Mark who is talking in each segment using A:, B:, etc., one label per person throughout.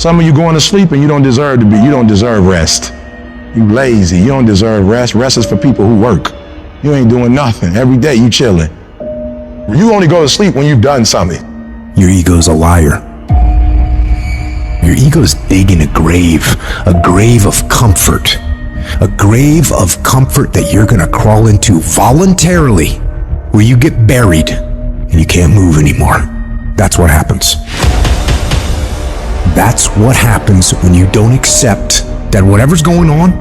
A: Some of you going to sleep and you don't deserve rest. You lazy, you don't deserve rest. Rest is for people who work. You ain't doing nothing. Every day you chilling. You only go to sleep when you've done something.
B: Your ego's a liar. Your ego's digging a grave of comfort. A grave of comfort that you're gonna crawl into voluntarily, where you get buried and you can't move anymore. That's what happens. That's what happens when you don't accept that whatever's going on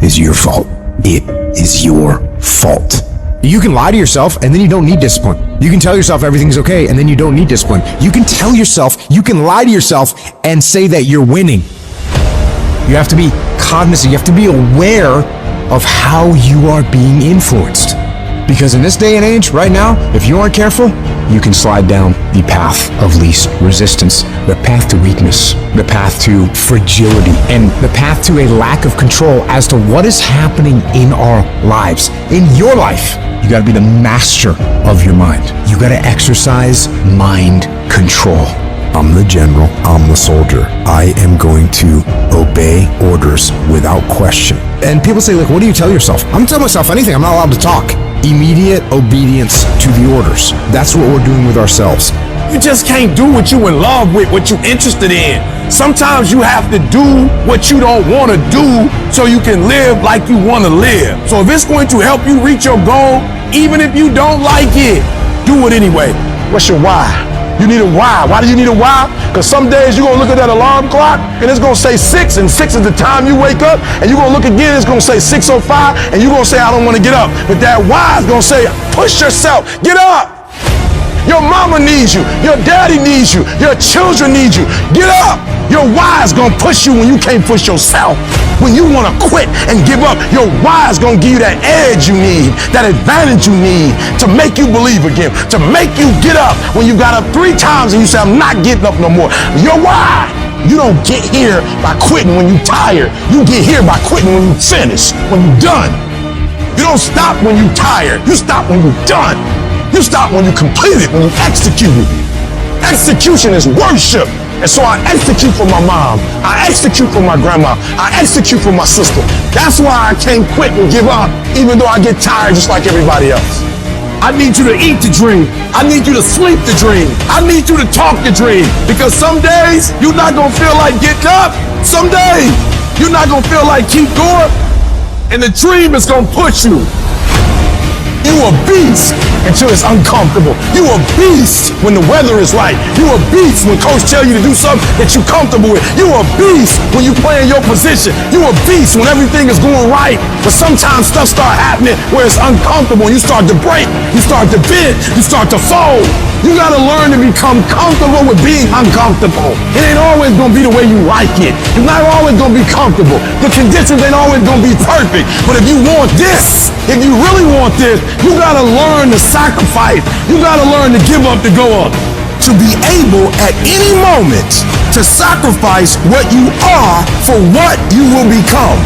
B: is your fault. It is your fault. You can lie to yourself and then you don't need discipline. You can tell yourself everything's okay and then you don't need discipline. You can tell yourself, you can lie to yourself and say that you're winning. You have to be cognizant, you have to be aware of how you are being influenced. Because in this day and age, right now, if you aren't careful, you can slide down the path of least resistance, the path to weakness, the path to fragility, and the path to a lack of control as to what is happening in our lives. In your life, you gotta be the master of your mind. You gotta exercise mind control. I'm the general, I'm the soldier. I am going to obey orders without question. And people say, like, what do you tell yourself? I'm telling myself anything, I'm not allowed to talk. Immediate obedience to the orders. That's what we're doing with ourselves.
C: You just can't do what you in love with, what you're interested in. Sometimes you have to do what you don't want to do so you can live like you want to live. So if it's going to help you reach your goal, even if you don't like it, do it anyway.
A: What's your why? You need a why. Why do you need a why? Because some days you're going to look at that alarm clock and it's going to say 6, and 6 is the time you wake up, and you're going to look again, it's going to say 6:05, and you're going to say, I don't want to get up. But that why is going to say, push yourself, get up. Your mama needs you. Your daddy needs you. Your children need you. Get up. Your why is going to push you when you can't push yourself. When you want to quit and give up, your why is going to give you that edge you need, that advantage you need to make you believe again, to make you get up when you got up 3 times and you say, I'm not getting up no more. Your why. You don't get here by quitting when you're tired. You get here by quitting when you finish, when you're done. You don't stop when you're tired. You stop when you're done. You stop when you complete it, when you execute it. Execution is worship. And so I execute for my mom. I execute for my grandma. I execute for my sister. That's why I can't quit and give up, even though I get tired just like everybody else. I need you to eat the dream. I need you to sleep the dream. I need you to talk the dream. Because some days, you're not going to feel like getting up. Some days, you're not going to feel like keep going. And the dream is going to push you. You a beast until it's uncomfortable. You a beast when the weather is right. You a beast when coach tell you to do something that you're comfortable with. You a beast when you play in your position. You a beast when everything is going right. But sometimes stuff start happening where it's uncomfortable and you start to break. You start to bend. You start to fold. You gotta learn to become comfortable with being uncomfortable. It ain't always gonna be the way you like it. It's not always gonna be comfortable. The conditions ain't always gonna be perfect. But if you want this, if you really want this, you gotta learn to sacrifice. You gotta learn to give up to go up. To be able at any moment to sacrifice what you are for what you will become.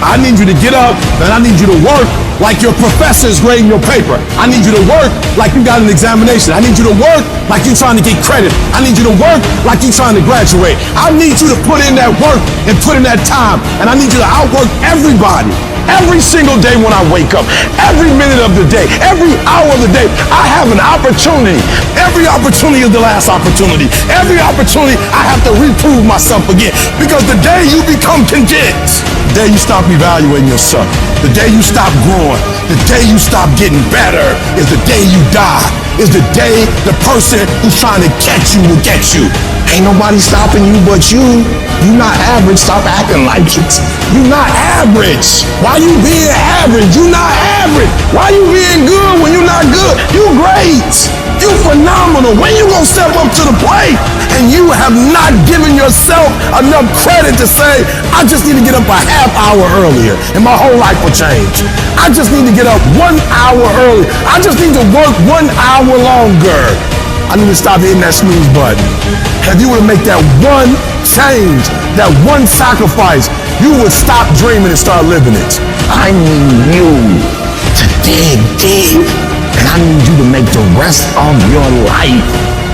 A: I need you to get up and I need you to work like your professor is grading your paper. I need you to work like you got an examination. I need you to work like you're trying to get credit. I need you to work like you're trying to graduate. I need you to put in that work and put in that time. And I need you to outwork everybody. Every single day when I wake up, every minute of the day, every hour of the day, I have an opportunity. Every opportunity is the last opportunity. Every opportunity, I have to reprove myself again. Because the day you become content, the day you stop evaluating yourself, the day you stop growing, the day you stop getting better is the day you die. Is the day the person who's trying to catch you will get you. Ain't nobody stopping you but you. You not average, stop acting like it. You not average. Why you being average? You not average. Why you being good when you not good? You great. You phenomenal. When you gonna step up to the plate? And you have not given yourself enough credit to say, I just need to get up a half hour earlier and my whole life will change. I just need to get up 1 hour early. I just need to work 1 hour longer. I need to stop hitting that snooze button. If you were to make that one change, that one sacrifice, you would stop dreaming and start living it. I need you to dig deep, and I need you to make the rest of your life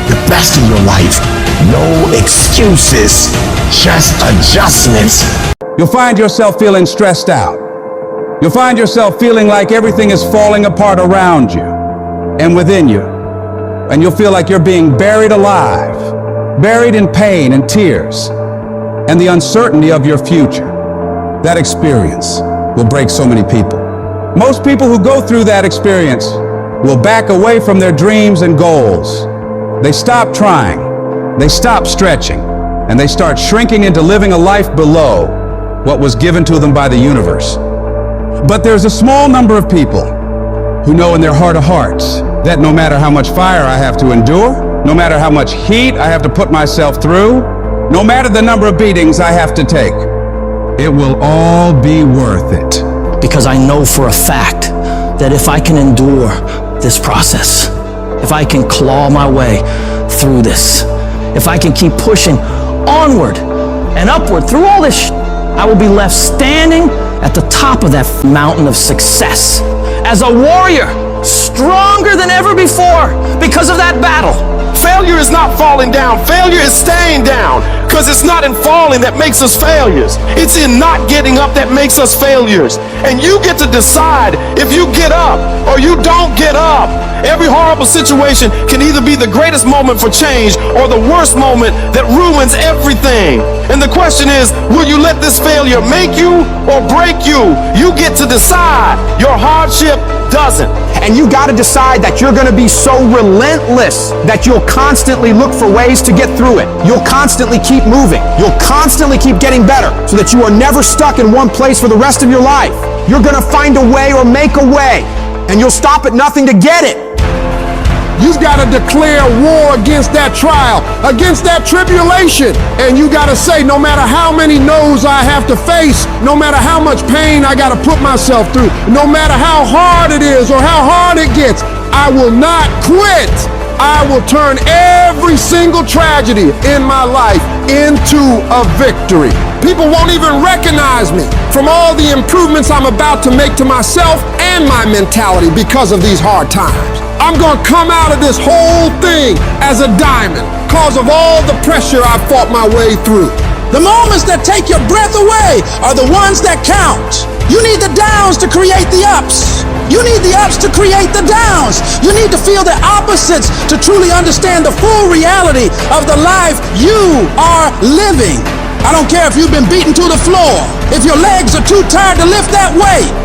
B: the best in your life. No excuses, just adjustments.
D: You'll find yourself feeling stressed out. You'll find yourself feeling like everything is falling apart around you and within you. And you'll feel like you're being buried alive, buried in pain and tears and the uncertainty of your future. That experience will break so many people. Most people who go through that experience will back away from their dreams and goals. They stop trying, they stop stretching, and they start shrinking into living a life below what was given to them by the universe. But there's a small number of people who know in their heart of hearts that no matter how much fire I have to endure, no matter how much heat I have to put myself through, no matter the number of beatings I have to take, it will all be worth it.
E: Because I know for a fact that if I can endure this process, if I can claw my way through this, if I can keep pushing onward and upward through all this I will be left standing at the top of that mountain of success as a warrior, stronger than ever before because of that battle.
A: Failure is not falling down. Failure is staying down, because it's not in falling that makes us failures. It's in not getting up that makes us failures. And you get to decide if you get up or you don't get up. Every horrible situation can either be the greatest moment for change or the worst moment that ruins everything. And the question is, will you let this failure make you or break you? You get to decide. Your hardship doesn't.
B: And you gotta decide that you're gonna be so relentless that you'll constantly look for ways to get through it. You'll constantly keep moving. You'll constantly keep getting better so that you are never stuck in one place for the rest of your life. You're gonna find a way or make a way, and you'll stop at nothing to get it.
C: You've got to declare war against that trial, against that tribulation. And you got to say, no matter how many no's I have to face, no matter how much pain I got to put myself through, no matter how hard it is or how hard it gets, I will not quit. I will turn every single tragedy in my life into a victory. People won't even recognize me from all the improvements I'm about to make to myself and my mentality because of these hard times. I'm gonna come out of this whole thing as a diamond because of all the pressure I fought my way through.
F: The moments that take your breath away are the ones that count. You need the downs to create the ups. You need the ups to create the downs. You need to feel the opposites to truly understand the full reality of the life you are living. I don't care if you've been beaten to the floor, if your legs are too tired to lift that weight.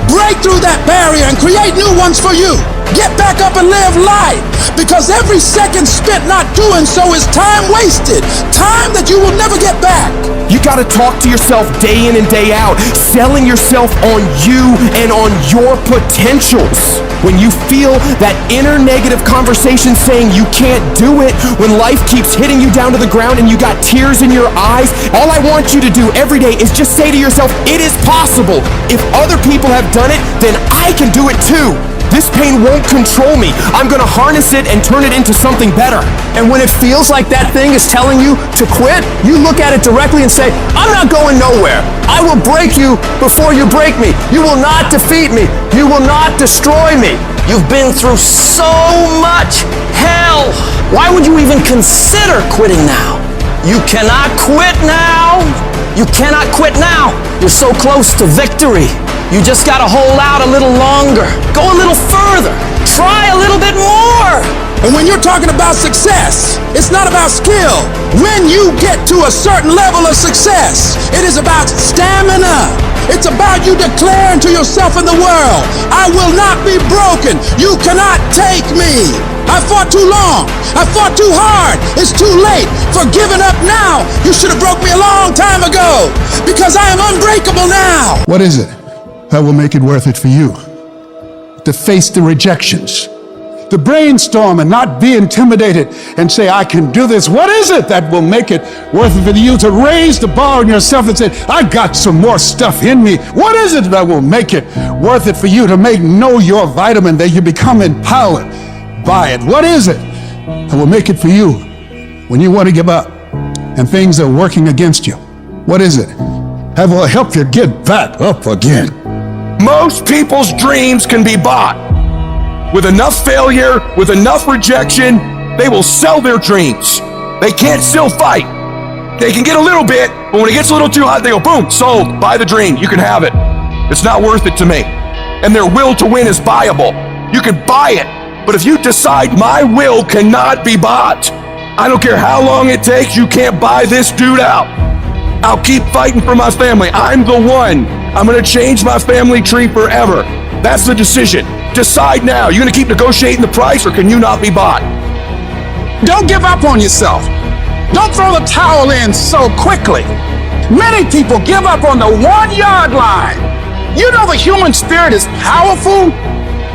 F: Break through that barrier and create new ones for you. Get back up and live life, because every second spent not doing so is time wasted, time that you will never get back.
G: You gotta talk to yourself day in and day out, selling yourself on you and on your potentials. When you feel that inner negative conversation saying you can't do it, when life keeps hitting you down to the ground and you got tears in your eyes, all I want you to do every day is just say to yourself, it is possible. If other people have done it, then I can do it too. This pain won't control me. I'm gonna harness it and turn it into something better.
B: And when it feels like that thing is telling you to quit, you look at it directly and say, I'm not going nowhere. I will break you before you break me. You will not defeat me. You will not destroy me.
E: You've been through so much hell. Why would you even consider quitting now? You cannot quit now. You cannot quit now. You're so close to victory. You just gotta hold out a little longer. Go a little further. Try a little bit more.
F: And when you're talking about success, it's not about skill. When you get to a certain level of success, it is about stamina. It's about you declaring to yourself in the world, I will not be broken. You cannot take me. I fought too long. I fought too hard. It's too late for giving up now. You should have broke me a long time ago, because I am unbreakable now.
C: What is it that will make it worth it for you? To face the rejections, to brainstorm and not be intimidated and say, I can do this. What is it that will make it worth it for you to raise the bar on yourself and say, I got some more stuff in me? What is it that will make it worth it for you to know your vitamin, that you become empowered by it? What is it that will make it for you when you want to give up and things are working against you? What is it that will help you get back up again?
G: Most people's dreams can be bought. With enough failure, with enough rejection,
C: they will sell their dreams. They can't still fight. They can get a little bit, but when it gets a little too hot, they go, boom, sold, buy the dream, you can have it. It's not worth it to me. And their will to win is buyable. You can buy it, but if you decide my will cannot be bought, I don't care how long it takes, you can't buy this dude out. I'll keep fighting for my family. I'm the one. I'm gonna change my family tree forever. That's the decision. Decide now. You're gonna keep negotiating the price, or can you not be bought?
F: Don't give up on yourself. Don't throw the towel in so quickly. Many people give up on the 1 yard line. You know the human spirit is powerful.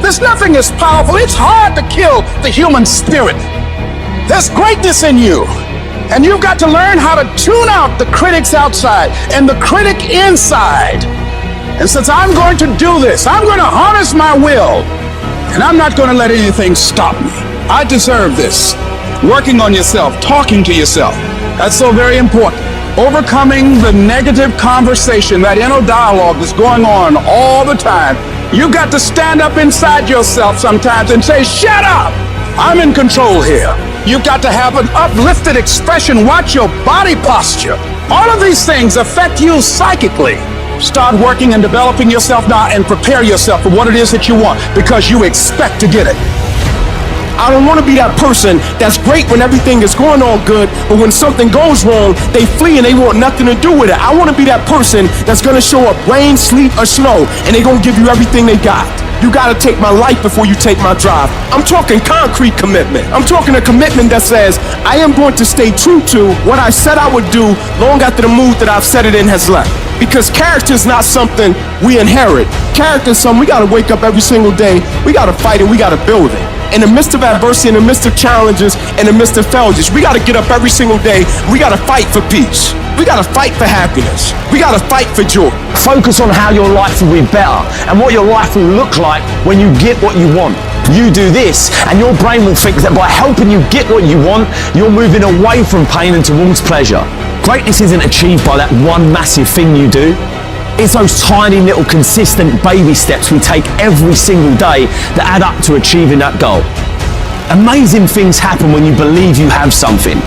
F: There's nothing as powerful. It's hard to kill the human spirit. There's greatness in you. And you've got to learn how to tune out the critics outside and the critic inside. And since I'm going to do this, I'm going to harness my will. And I'm not going to let anything stop me. I deserve this. Working on yourself, talking to yourself. That's so very important. Overcoming the negative conversation, that inner dialogue that's going on all the time. You got to stand up inside yourself sometimes and say, shut up! I'm in control here. You've got to have an uplifted expression. Watch your body posture. All of these things affect you psychically. Start working and developing yourself now and prepare yourself for what it is that you want, because you expect to get it.
G: I don't want to be that person that's great when everything is going on good, but when something goes wrong, they flee and they want nothing to do with it. I want to be that person that's going to show up rain, sleet, or snow, and they're going to give you everything they got. You got to take my life before you take my drive. I'm talking concrete commitment. I'm talking a commitment that says, I am going to stay true to what I said I would do long after the mood that I've set it in has left. Because character is not something we inherit. Character is something we got to wake up every single day. We got to fight it. We got to build it. In the midst of adversity, in the midst of challenges, in the midst of failures, we got to get up every single day. We got to fight for peace. We got to fight for happiness. We got to fight for joy.
H: Focus on how your life will be better and what your life will look like when you get what you want. You do this, and your brain will think that by helping you get what you want, you're moving away from pain and towards pleasure. Greatness isn't achieved by that one massive thing you do. It's those tiny little consistent baby steps we take every single day that add up to achieving that goal. Amazing things happen when you believe you have something.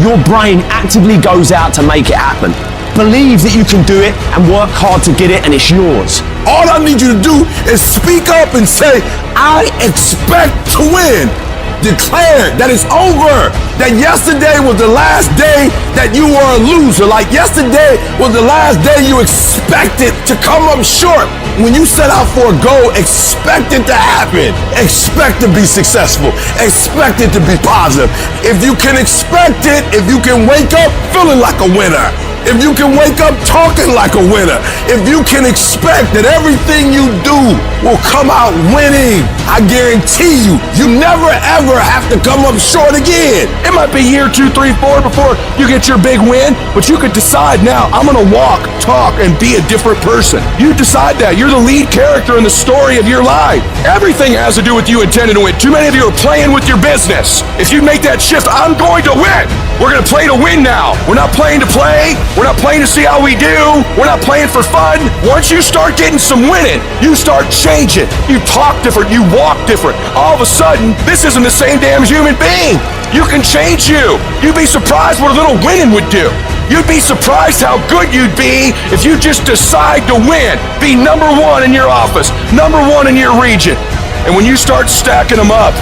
H: Your brain actively goes out to make it happen. Believe that you can do it and work hard to get it, and it's yours.
C: All I need you to do is speak up and say, I expect to win. Declare that it's over. That yesterday was the last day that you were a loser. Like yesterday was the last day you expected to come up short. When you set out for a goal, expect it to happen. Expect to be successful. Expect it to be positive. If you can expect it, if you can wake up feeling like a winner, if you can wake up talking like a winner, if you can expect that everything you do will come out winning, I guarantee you, you never ever have to come up short again. It might be year 2, 3, 4 before you get your big win, but you could decide now, I'm gonna walk, talk, and be a different person. You decide that. You're the lead character in the story of your life. Everything has to do with you intending to win. Too many of you are playing with your business. If you make that shift, I'm going to win. We're gonna play to win now. We're not playing to play. We're not playing to see how we do. We're not playing for fun. Once you start getting some winning, you start changing. You talk different. You walk different. All of a sudden, this isn't the same damn human being. You can change you. You'd be surprised what a little winning would do. You'd be surprised how good you'd be if you just decide to win. Be number one in your office, number one in your region. And when you start stacking them up,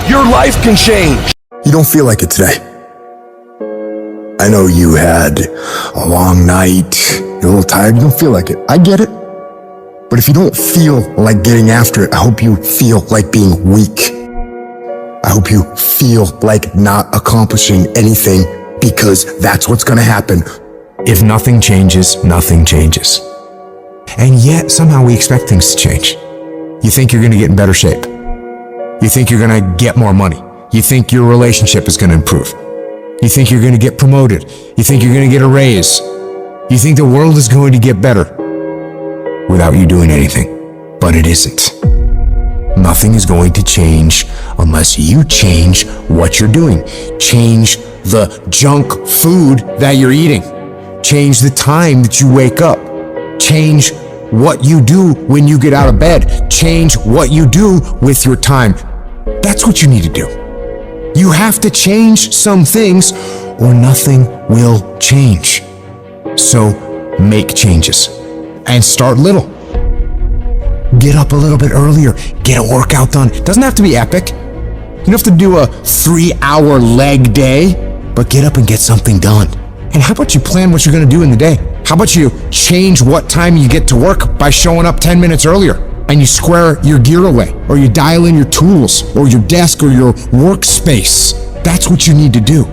C: your life can change.
B: You don't feel like it today. I know you had a long night, you're a little tired, you don't feel like it. I get it. But if you don't feel like getting after it, I hope you feel like being weak. I hope you feel like not accomplishing anything, because that's what's gonna happen. If nothing changes, nothing changes. And yet, somehow we expect things to change. You think you're gonna get in better shape. You think you're gonna get more money. You think your relationship is gonna improve. You think you're going to get promoted. You think you're going to get a raise. You think the world is going to get better without you doing anything. But it isn't. Nothing is going to change unless you change what you're doing. Change the junk food that you're eating. Change the time that you wake up. Change what you do when you get out of bed. Change what you do with your time. That's what you need to do. You have to change some things or nothing will change. So make changes and start little. Get up a little bit earlier, get a workout done. Doesn't have to be epic. You don't have to do a 3-hour leg day, but get up and get something done. And how about you plan what you're gonna do in the day? How about you change what time you get to work by showing up 10 minutes earlier? And you square your gear away, or you dial in your tools, or your desk, or your workspace. That's what you need to do.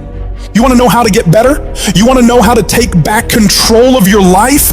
I: You want to know how to get better? You want to know how to take back control of your life?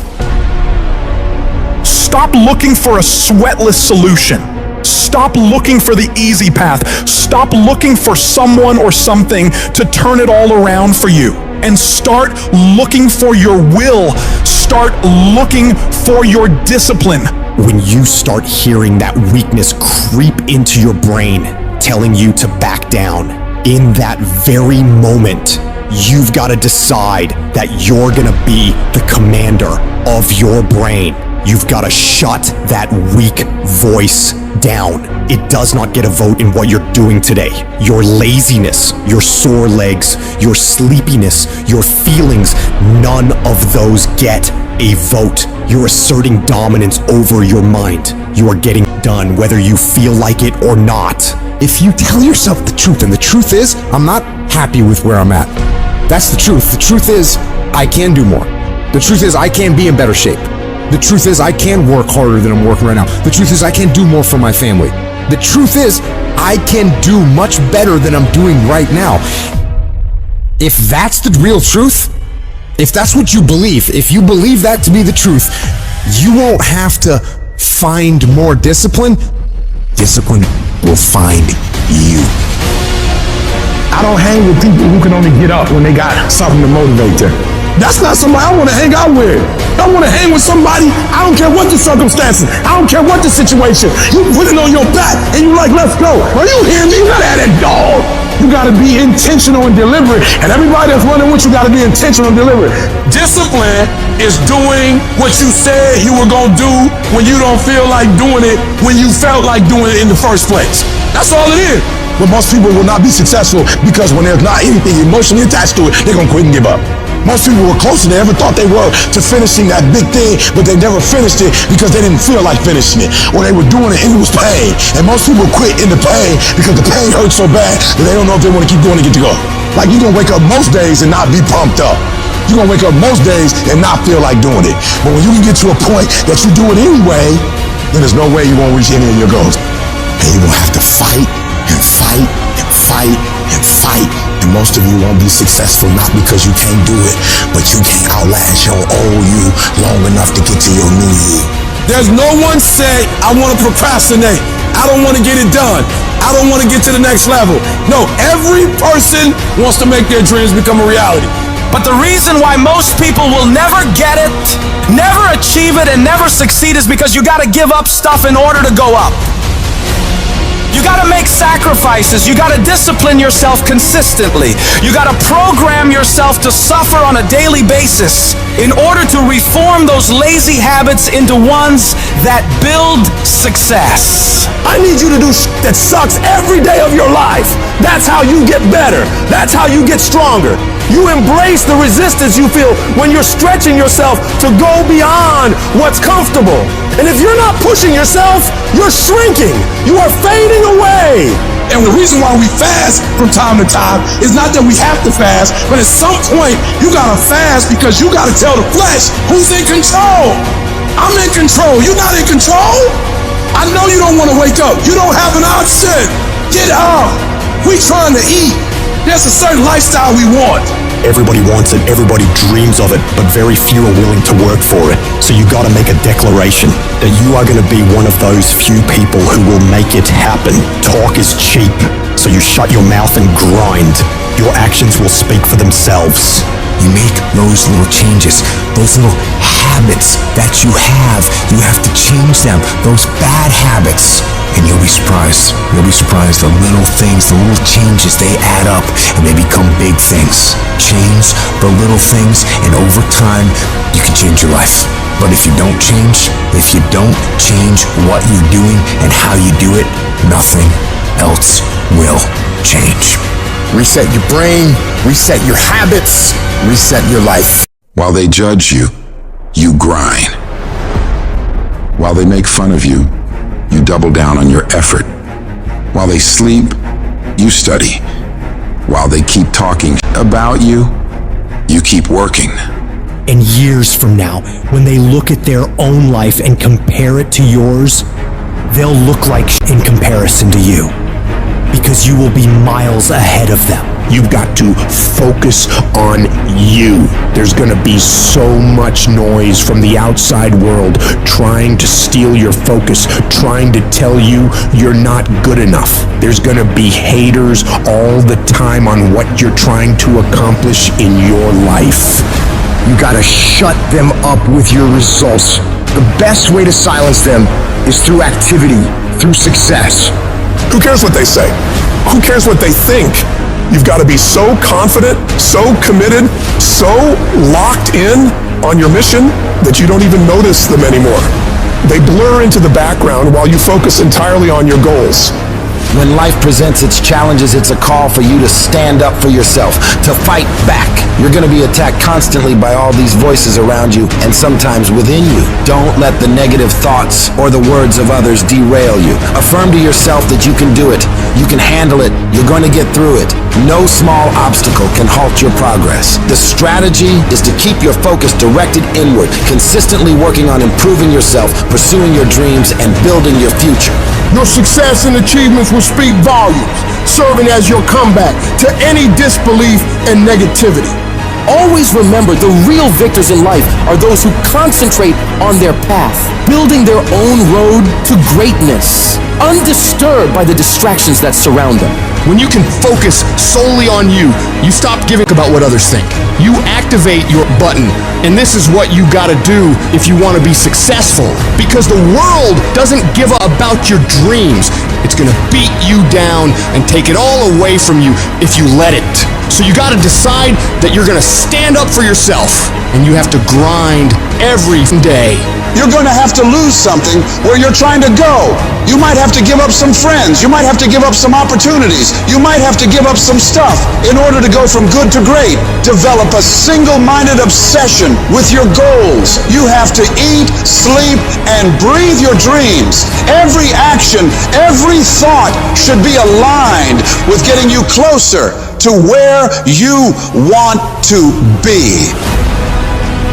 I: Stop looking for a sweatless solution. Stop looking for the easy path. Stop looking for someone or something to turn it all around for you. And start looking for your will. Start looking for your discipline.
G: When you start hearing that weakness creep into your brain, telling you to back down, in that very moment, you've got to decide that you're gonna be the commander of your brain. You've got to shut that weak voice down. It does not get a vote in what you're doing today. Your laziness, your sore legs, your sleepiness, your feelings, none of those get a vote. You're asserting dominance over your mind. You are getting done whether you feel like it or not.
B: If you tell yourself the truth, and the truth is, I'm not happy with where I'm at. That's the truth. The truth is, I can do more. The truth is, I can be in better shape. The truth is, I can work harder than I'm working right now. The truth is, I can do more for my family. The truth is, I can do much better than I'm doing right now. If that's the real truth, if that's what you believe, if you believe that to be the truth, you won't have to find more discipline. Discipline will find you.
C: I don't hang with people who can only get up when they got something to motivate them. That's not somebody I want to hang out with. I want to hang with somebody, I don't care what the circumstances, I don't care what the situation. You put it on your back and you like, let's go. Are you hearing me? You gotta have that dog. You gotta be intentional and deliberate. And everybody that's running with you gotta be intentional and deliberate. Discipline is doing what you said you were gonna do when you don't feel like doing it when you felt like doing it in the first place. That's all it is.
A: But most people will not be successful because when there's not anything emotionally attached to it, they're gonna quit and give up. Most people were closer than they ever thought they were to finishing that big thing, but they never finished it because they didn't feel like finishing it, or they were doing it and it was pain. And most people quit in the pain because the pain hurts so bad that they don't know if they want to keep going to get to go. Like, you're gonna wake up most days and not be pumped up. You're gonna wake up most days and not feel like doing it. But when you can get to a point that you do it anyway, then there's no way you won't reach any of your goals. And you're gonna have to fight and fight and fight and fight. And most of you won't be successful not because you can't do it, but you can't outlast your old you long enough to get to your new you.
C: There's no one say, I want to procrastinate. I don't want to get it done. I don't want to get to the next level. No, every person wants to make their dreams become a reality.
E: But the reason why most people will never get it, never achieve it, and never succeed is because you gotta give up stuff in order to go up. You gotta make sacrifices. You gotta discipline yourself consistently. You gotta program yourself to suffer on a daily basis in order to reform those lazy habits into ones that build success.
C: I need you to do that sucks every day of your life. That's how you get better. That's how you get stronger. You embrace the resistance you feel when you're stretching yourself to go beyond what's comfortable. And if you're not pushing yourself, you're shrinking. You are fading away. And the reason why we fast from time to time is not that we have to fast, but at some point you gotta fast because you gotta tell the flesh who's in control. I'm in control. You're not in control. I know you don't want to wake up. You don't have an option. Get up. We trying to eat. There's a certain lifestyle we want.
G: Everybody wants it, everybody dreams of it, but very few are willing to work for it. So you gotta make a declaration that you are gonna be one of those few people who will make it happen. Talk is cheap, so you shut your mouth and grind. Your actions will speak for themselves.
B: You make those little changes, those little habits that you have to change them, those bad habits. And you'll be surprised. You'll be surprised. The little things, the little changes, they add up and they become big things. Change the little things, and over time, you can change your life. But if you don't change what you're doing and how you do it, nothing else will change. reset your brain, reset your habits, reset your life.
J: While they judge you, you grind. While they make fun of you, you double down on your effort. While they sleep, you study. While they keep talking about you, you keep working.
K: And years from now, when they look at their own life and compare it to yours, they'll look like in comparison to you. Because you will be miles ahead of them.
B: You've got to focus on you. There's gonna be so much noise from the outside world trying to steal your focus, trying to tell you you're not good enough. There's gonna be haters all the time on what you're trying to accomplish in your life. You gotta shut them up with your results. The best way to silence them is through activity, through success.
C: Who cares what they say? Who cares what they think? You've got to be so confident, so committed, so locked in on your mission that you don't even notice them anymore. They blur into the background while you focus entirely on your goals.
L: When life presents its challenges, it's a call for you to stand up for yourself, to fight back. You're going to be attacked constantly by all these voices around you and sometimes within you. Don't let the negative thoughts or the words of others derail you. Affirm to yourself that you can do it. You can handle it. You're going to get through it. No small obstacle can halt your progress. The strategy is to keep your focus directed inward, consistently working on improving yourself, pursuing your dreams, and building your future.
A: Your success and achievements will speak volumes, serving as your comeback to any disbelief and negativity.
M: Always remember, the real victors in life are those who concentrate on their path, building their own road to greatness, undisturbed by the distractions that surround them.
B: When you can focus solely on you, you stop giving about what others think. You activate your button, and this is what you gotta do if you wanna be successful. Because the world doesn't give about your dreams. It's gonna beat you down and take it all away from you if you let it. So you gotta decide that you're gonna stand up for yourself, and you have to grind every day.
F: You're going to have to lose something where you're trying to go. You might have to give up some friends. You might have to give up some opportunities. You might have to give up some stuff in order to go from good to great. Develop a single-minded obsession with your goals. You have to eat, sleep, and breathe your dreams. Every action, every thought should be aligned with getting you closer to where you want to be.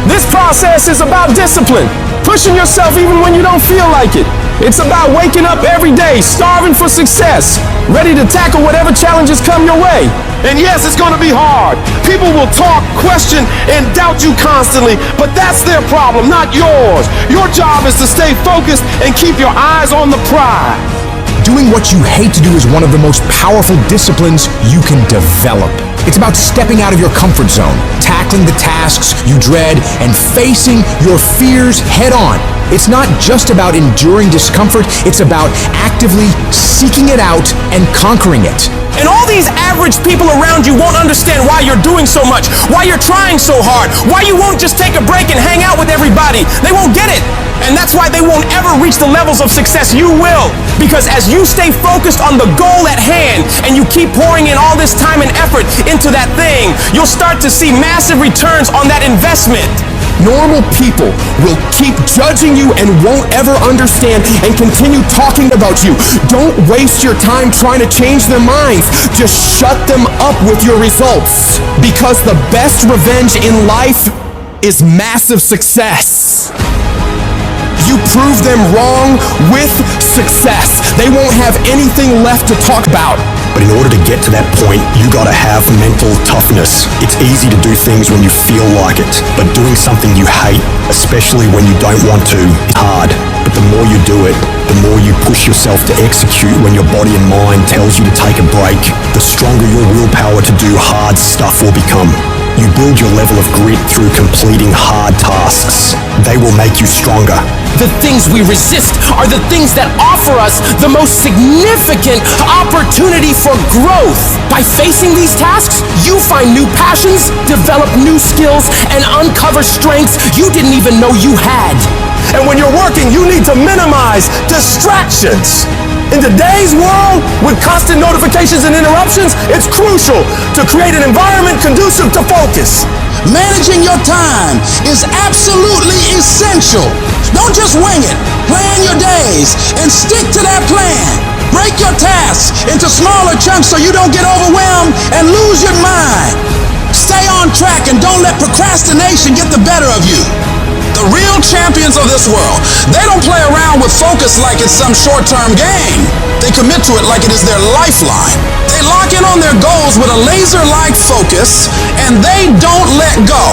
G: This process is about discipline, pushing yourself even when you don't feel like it. It's about waking up every day, starving for success, ready to tackle whatever challenges come your way. And yes, it's going to be hard. People will talk, question, and doubt you constantly, but that's their problem, not yours. Your job is to stay focused and keep your eyes on the prize.
B: Doing what you hate to do is one of the most powerful disciplines you can develop. It's about stepping out of your comfort zone, tackling the tasks you dread, and facing your fears head on. It's not just about enduring discomfort, it's about actively seeking it out and conquering it.
G: And all these average people around you won't understand why you're doing so much, why you're trying so hard, why you won't just take a break and hang out with everybody. They won't get it. And that's why they won't ever reach the levels of success you will. Because as you stay focused on the goal at hand and you keep pouring in all this time and effort into that thing, you'll start to see massive returns on that investment.
B: Normal people will keep judging you and won't ever understand and continue talking about you. Don't waste your time trying to change their minds. Just shut them up with your results. Because the best revenge in life is massive success. You prove them wrong with success. They won't have anything left to talk about.
K: But in order to get to that point, you gotta have mental toughness. It's easy to do things when you feel like it, but doing something you hate, especially when you don't want to, is hard. But the more you do it, the more you push yourself to execute when your body and mind tells you to take a break, the stronger your willpower to do hard stuff will become. You build your level of grit through completing hard tasks. They will make you stronger.
M: The things we resist are the things that offer us the most significant opportunity for growth. By facing these tasks, you find new passions, develop new skills, and uncover strengths you didn't even know you had.
C: And when you're working, you need to minimize distractions. In today's world, with constant notifications and interruptions, it's crucial to create an environment conducive to focus.
F: Managing your time is absolutely essential. Don't just wing it. Plan your days and stick to that plan. Break your tasks into smaller chunks so you don't get overwhelmed and lose your mind. Stay on track and don't let procrastination get the better of you. The real champions of this world, they don't play around with focus like it's some short-term game. They commit to it like it is their lifeline. They lock in on their goals with a laser-like focus, and they don't let go.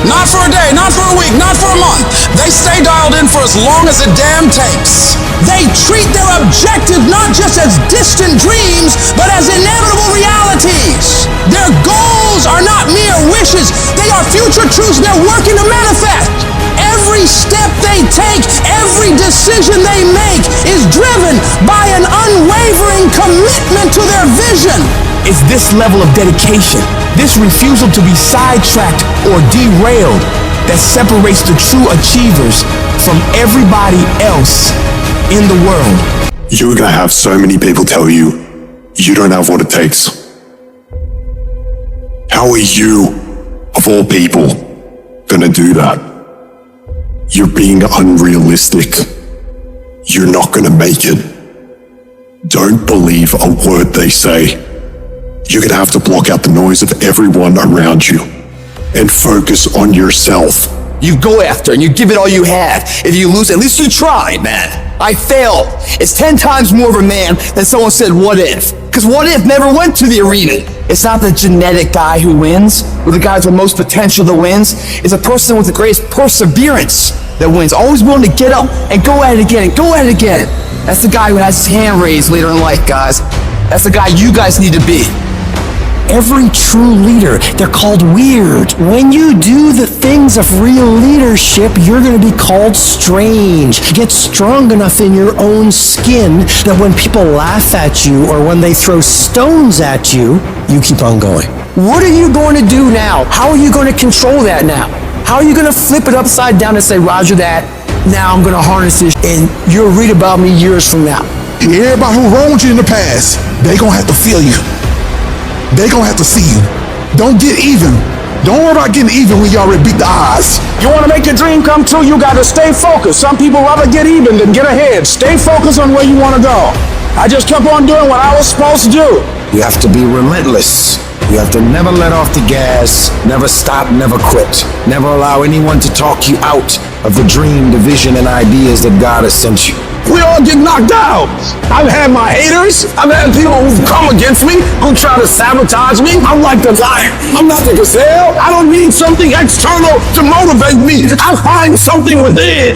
F: Not for a day, not for a week, not for a month. They stay dialed in for as long as it damn takes. They treat their objective not just as distant dreams, but as inevitable realities. Their goals are not mere wishes. They are future truths they're working to manifest. Every step they take, every decision they make is driven by an unwavering commitment to their vision.
G: It's this level of dedication, this refusal to be sidetracked or derailed, that separates the true achievers from everybody else in the world.
I: You're gonna have so many people tell you, you don't have what it takes. How are you, of all people, gonna do that? You're being unrealistic. You're not gonna make it. Don't believe a word they say. You're gonna have to block out the noise of everyone around you and focus on yourself.
B: You go after and you give it all you have. If you lose, at least you try, man. I failed. It's 10 times more of a man than someone said, what if? Because what if never went to the arena. It's not the genetic guy who wins, or the guy with the most potential that wins. It's a person with the greatest perseverance that wins. Always willing to get up and go at it again and go at it again. That's the guy who has his hand raised later in life, guys. That's the guy you guys need to be.
E: Every true leader, they're called weird. When you do the things of real leadership, you're going to be called strange. Get strong enough in your own skin that when people laugh at you or when they throw stones at you, you keep on going. What are you going to do now? How are you going to control that now? How are you going to flip it upside down and say, Roger that, now I'm going to harness this, and you'll read about me years from now.
A: Everybody who wronged you in the past, they gonna have to feel you. They gonna have to see you. Don't get even. Don't worry about getting even when you already beat the odds.
C: You want to make your dream come true, you got to stay focused. Some people rather get even than get ahead. Stay focused on where you want to go. I just kept on doing what I was supposed to do.
L: You have to be relentless. You have to never let off the gas, never stop, never quit. Never allow anyone to talk you out of the dream, the vision, and ideas that God has sent you.
C: We all get knocked out. I've had my haters. I've had people who come against me, who try to sabotage me. I'm like the lion. I'm not the gazelle. I don't need something external to motivate me. I find something within.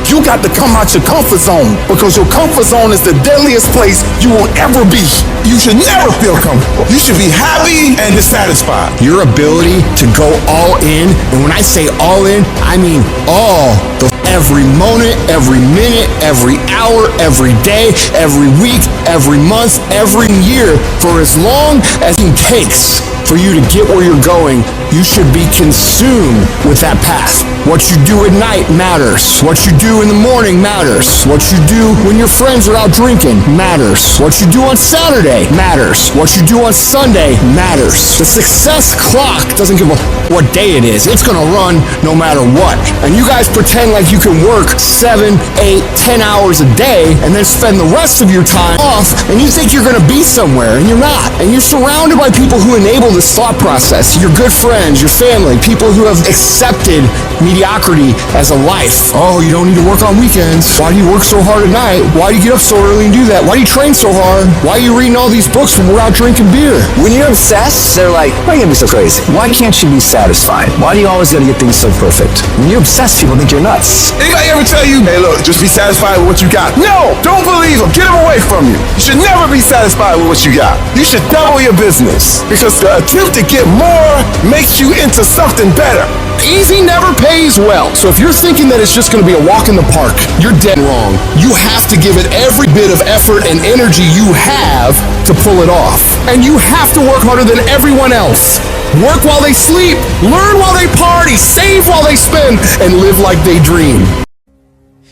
A: You got to come out your comfort zone, because your comfort zone is the deadliest place you will ever be. You should never feel comfortable. You should be happy and dissatisfied.
B: Your ability to go all in, and when I say all in, I mean all the every moment, every minute, every hour, every day, every week, every month, every year, for as long as it takes for you to get where you're going. You should be consumed with that path. What you do at night matters. What you do in the morning matters. What you do when your friends are out drinking matters. What you do on Saturday matters. What you do on Sunday matters. The success clock doesn't give a what day it is. It's gonna run no matter what. And you guys pretend like you can work 7, 8, 10 hours a day and then spend the rest of your time off, and you think you're gonna be somewhere, and you're not. And you're surrounded by people who enable this thought process. Your good friends, your family, people who have accepted mediocrity as a life. Oh, you don't need to work on weekends. Why do you work so hard at night? Why do you get up so early and do that? Why do you train so hard? Why are you reading all these books when we're out drinking beer?
E: When you're obsessed, they're like, why are you gonna be so crazy? Why can't you be satisfied? Why do you always gotta get things so perfect? When you're obsessed, people think you're nuts.
A: Anybody ever tell you, hey look, just be satisfied with what you got? No, don't believe them. Get them away from you. You should never be satisfied with what you got. You should double your business, because the attempt to get more makes you into something better.
C: Easy never pays
G: pays well. So if you're thinking that it's just going to be a walk in the park, you're dead wrong. You have to give it every bit of effort and energy you have to pull it off. And you have to work harder than everyone else. Work while they sleep, learn while they party, save while they spend, and live like they dream.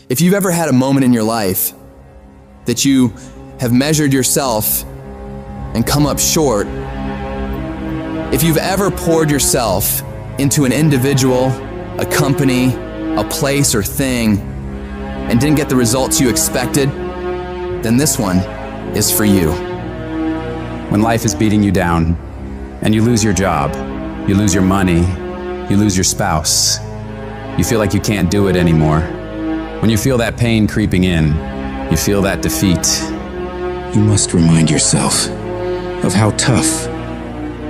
N: If you've ever had a moment in your life that you have measured yourself and come up short, if you've ever poured yourself into an individual, a company, a place or thing, and didn't get the results you expected, then this one is for you.
D: When life is beating you down and you lose your job, you lose your money, you lose your spouse, you feel like you can't do it anymore. When you feel that pain creeping in, you feel that defeat,
B: You must remind yourself of how tough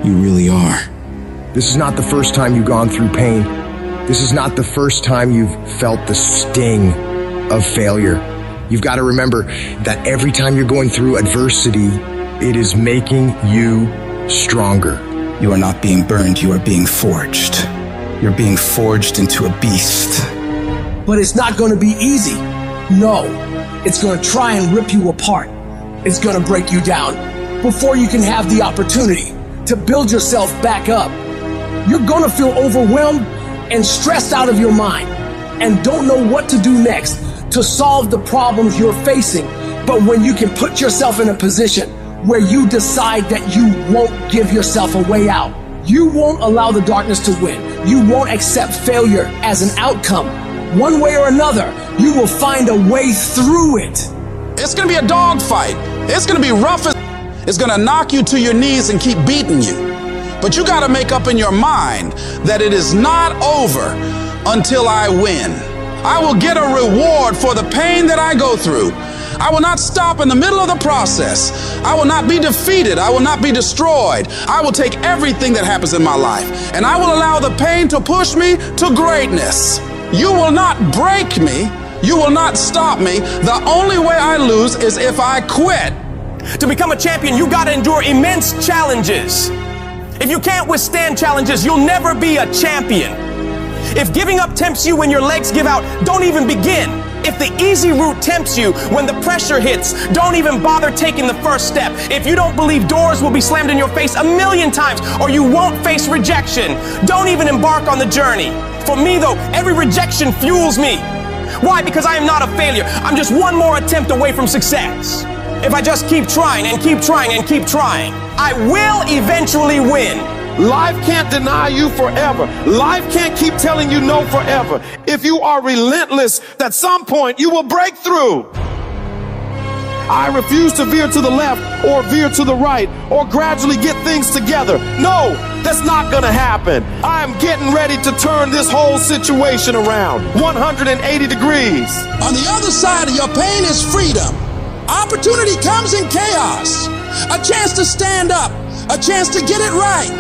B: you really are.
O: This is not the first time you've gone through pain. This is not the first time you've felt the sting of failure. You've got to remember that every time you're going through adversity, it is making you stronger.
B: You are not being burned, you are being forged. You're being forged into a beast.
F: But it's not going to be easy. No, it's going to try and rip you apart. It's going to break you down before you can have the opportunity to build yourself back up. You're going to feel overwhelmed and stressed out of your mind and don't know what to do next to solve the problems you're facing. But when you can put yourself in a position where you decide that you won't give yourself a way out, you won't allow the darkness to win, you won't accept failure as an outcome, one way or another, you will find a way through it.
P: It's gonna be a dogfight. It's gonna be rough as it's gonna knock you to your knees and keep beating you. But you gotta make up in your mind that it is not over until I win. I will get a reward for the pain that I go through. I will not stop in the middle of the process. I will not be defeated. I will not be destroyed. I will take everything that happens in my life and I will allow the pain to push me to greatness. You will not break me. You will not stop me. The only way I lose is if I quit.
G: To become a champion, you gotta endure immense challenges. If you can't withstand challenges, you'll never be a champion. If giving up tempts you when your legs give out, don't even begin. If the easy route tempts you when the pressure hits, don't even bother taking the first step. If you don't believe doors will be slammed in your face 1,000,000 times or you won't face rejection, don't even embark on the journey. For me though, every rejection fuels me. Why? Because I am not a failure. I'm just one more attempt away from success. If I just keep trying and keep trying and keep trying, I will eventually win.
Q: Life can't deny you forever. Life can't keep telling you no forever. If you are relentless, at some point you will break through. I refuse to veer to the left or veer to the right or gradually get things together. No, that's not gonna happen. I'm getting ready to turn this whole situation around 180 degrees.
F: On the other side of your pain is freedom. Opportunity comes in chaos. A chance to stand up, a chance to get it right,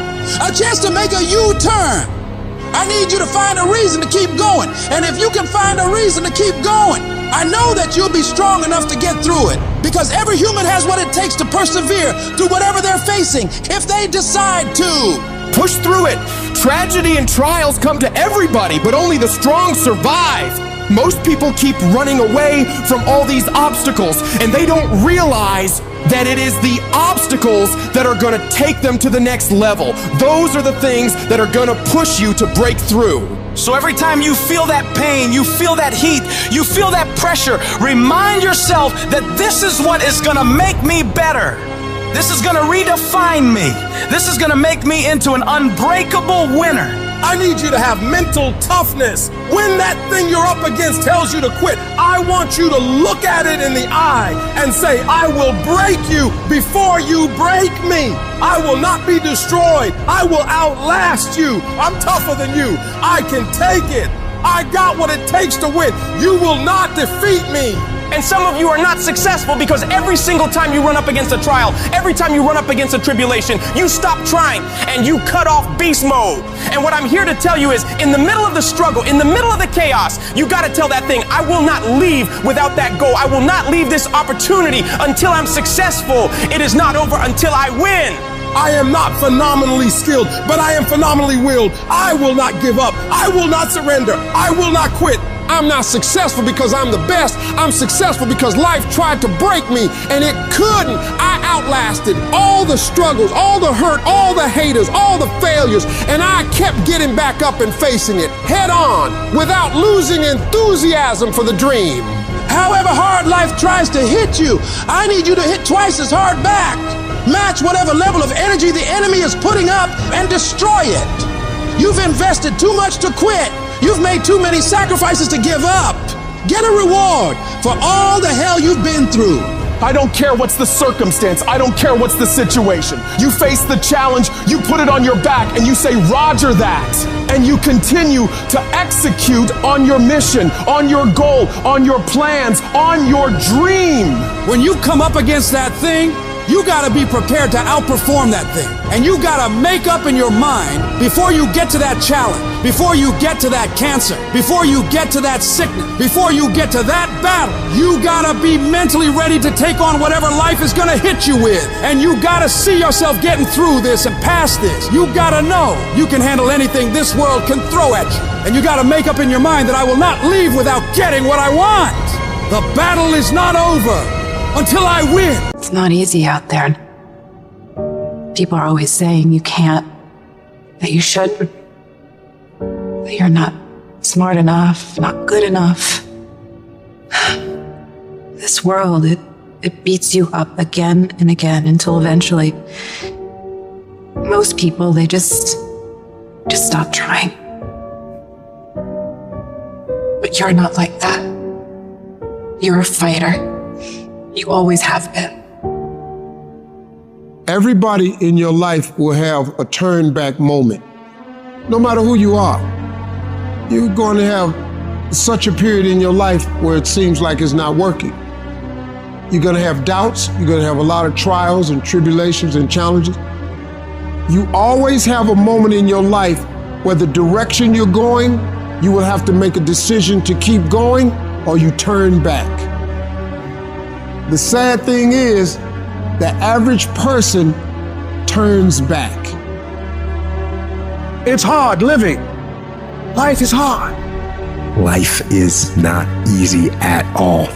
F: a chance to make a U-turn. I need you to find a reason to keep going. And if you can find a reason to keep going, I know that you'll be strong enough to get through it. Because every human has what it takes to persevere through whatever they're facing, if they decide to.
G: Push through it. Tragedy and trials come to everybody, but only the strong survive. Most people keep running away from all these obstacles, and they don't realize that it is the obstacles that are gonna take them to the next level. Those are the things that are gonna push you to break through.
R: So every time you feel that pain, you feel that heat, you feel that pressure, remind yourself that this is what is gonna make me better. This is gonna redefine me. This is gonna make me into an unbreakable winner.
Q: I need you to have mental toughness. When that thing you're up against tells you to quit, I want you to look at it in the eye and say, I will break you before you break me. I will not be destroyed. I will outlast you. I'm tougher than you. I can take it. I got what it takes to win. You will not defeat me.
G: And some of you are not successful because every single time you run up against a trial, every time you run up against a tribulation, you stop trying and you cut off beast mode. And what I'm here to tell you is, in the middle of the struggle, in the middle of the chaos, you gotta tell that thing, I will not leave without that goal. I will not leave this opportunity until I'm successful. It is not over until I win.
Q: I am not phenomenally skilled, but I am phenomenally willed. I will not give up. I will not surrender. I will not quit. I'm not successful because I'm the best. I'm successful because life tried to break me and it couldn't. I outlasted all the struggles, all the hurt, all the haters, all the failures, and I kept getting back up and facing it head on without losing enthusiasm for the dream.
F: However hard life tries to hit you, I need you to hit twice as hard back. Match whatever level of energy the enemy is putting up and destroy it. You've invested too much to quit. You've made too many sacrifices to give up. Get a reward for all the hell you've been through.
G: I don't care what's the circumstance. I don't care what's the situation. You face the challenge, you put it on your back, and you say, Roger that. And you continue to execute on your mission, on your goal, on your plans, on your dream.
F: When you come up against that thing, you gotta be prepared to outperform that thing. And you gotta make up in your mind before you get to that challenge, before you get to that cancer, before you get to that sickness, before you get to that battle. You gotta be mentally ready to take on whatever life is gonna hit you with. And you gotta see yourself getting through this and past this. You gotta know you can handle anything this world can throw at you. And you gotta make up in your mind that I will not leave without getting what I want. The battle is not over until I win.
S: It's not easy out there. People are always saying you can't, that you shouldn't, that you're not smart enough, not good enough. This world, it beats you up again and again until eventually most people, they just stop trying. But you're not like that. You're a fighter. You always have been.
Q: Everybody in your life will have a turn back moment. No matter who you are, you're going to have such a period in your life where it seems like it's not working. You're going to have doubts. You're going to have a lot of trials and tribulations and challenges. You always have a moment in your life where the direction you're going, you will have to make a decision to keep going or you turn back. The sad thing is, the average person turns back.
F: It's hard living. Life is hard.
B: Life is not easy at all.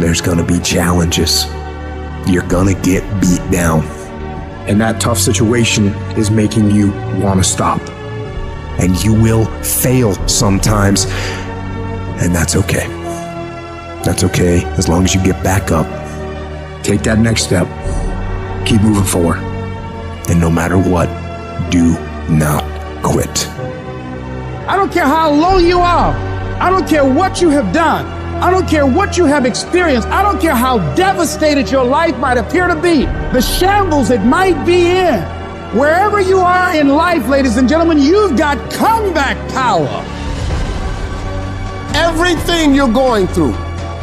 B: There's gonna be challenges. You're gonna get beat down. And that tough situation is making you wanna stop. And you will fail sometimes, and that's okay. That's okay, as long as you get back up, take that next step, keep moving forward, and no matter what, do not quit.
F: I don't care how low you are. I don't care what you have done. I don't care what you have experienced. I don't care how devastated your life might appear to be, the shambles it might be in. Wherever you are in life, ladies and gentlemen, you've got comeback power.
Q: Everything you're going through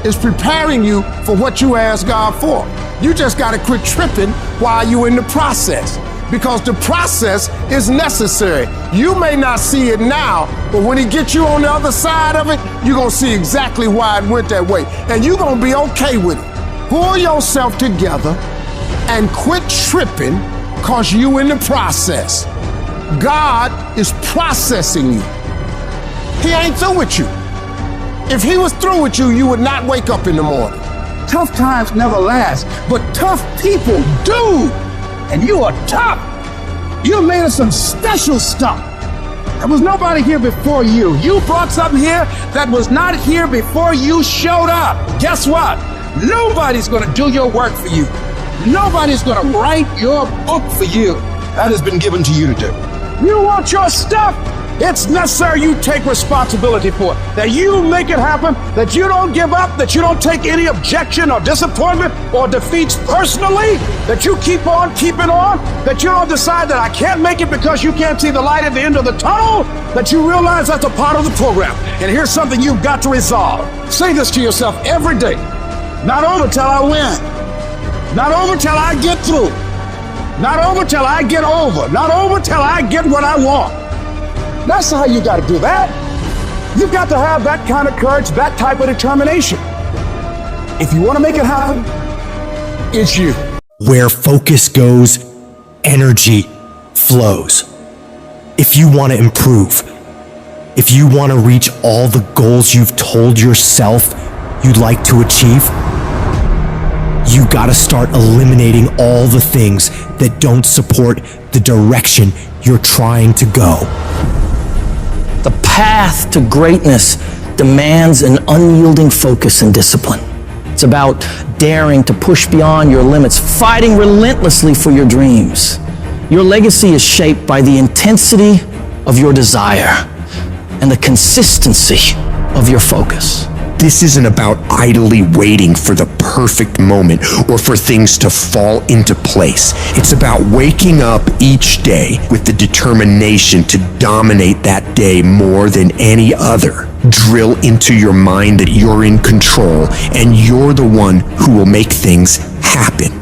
Q: is preparing you for what you asked God for. You just got to quit tripping while you're in the process, because the process is necessary. You may not see it now, but when He gets you on the other side of it, you're going to see exactly why it went that way, and you're going to be okay with it. Pull yourself together and quit tripping, because you in the process. God is processing you. He ain't through with you. If He was through with you, you would not wake up in the morning.
F: Tough times never last, but tough people do. And you are tough. You're made of some special stuff. There was nobody here before you. You brought something here that was not here before you showed up. Guess what? Nobody's gonna do your work for you. Nobody's gonna write your book for you. That has been given to you to do. You want your stuff? It's necessary you take responsibility for it, that you make it happen, that you don't give up, that you don't take any objection or disappointment or defeats personally, that you keep on keeping on, that you don't decide that I can't make it because you can't see the light at the end of the tunnel, that you realize that's a part of the program. And here's something you've got to resolve. Say this to yourself every day. Not over till I win. Not over till I get through. Not over till I get over. Not over till I get what I want. That's how you got to do that. You've got to have that kind of courage, that type of determination. If you want to make it happen, it's you.
K: Where focus goes, energy flows. If you want to improve, if you want to reach all the goals you've told yourself you'd like to achieve, you gotta start eliminating all the things that don't support the direction you're trying to go.
E: The path to greatness demands an unyielding focus and discipline. It's about daring to push beyond your limits, fighting relentlessly for your dreams. Your legacy is shaped by the intensity of your desire and the consistency of your focus.
B: This isn't about idly waiting for the perfect moment or for things to fall into place. It's about waking up each day with the determination to dominate that day more than any other. Drill into your mind that you're in control and you're the one who will make things happen.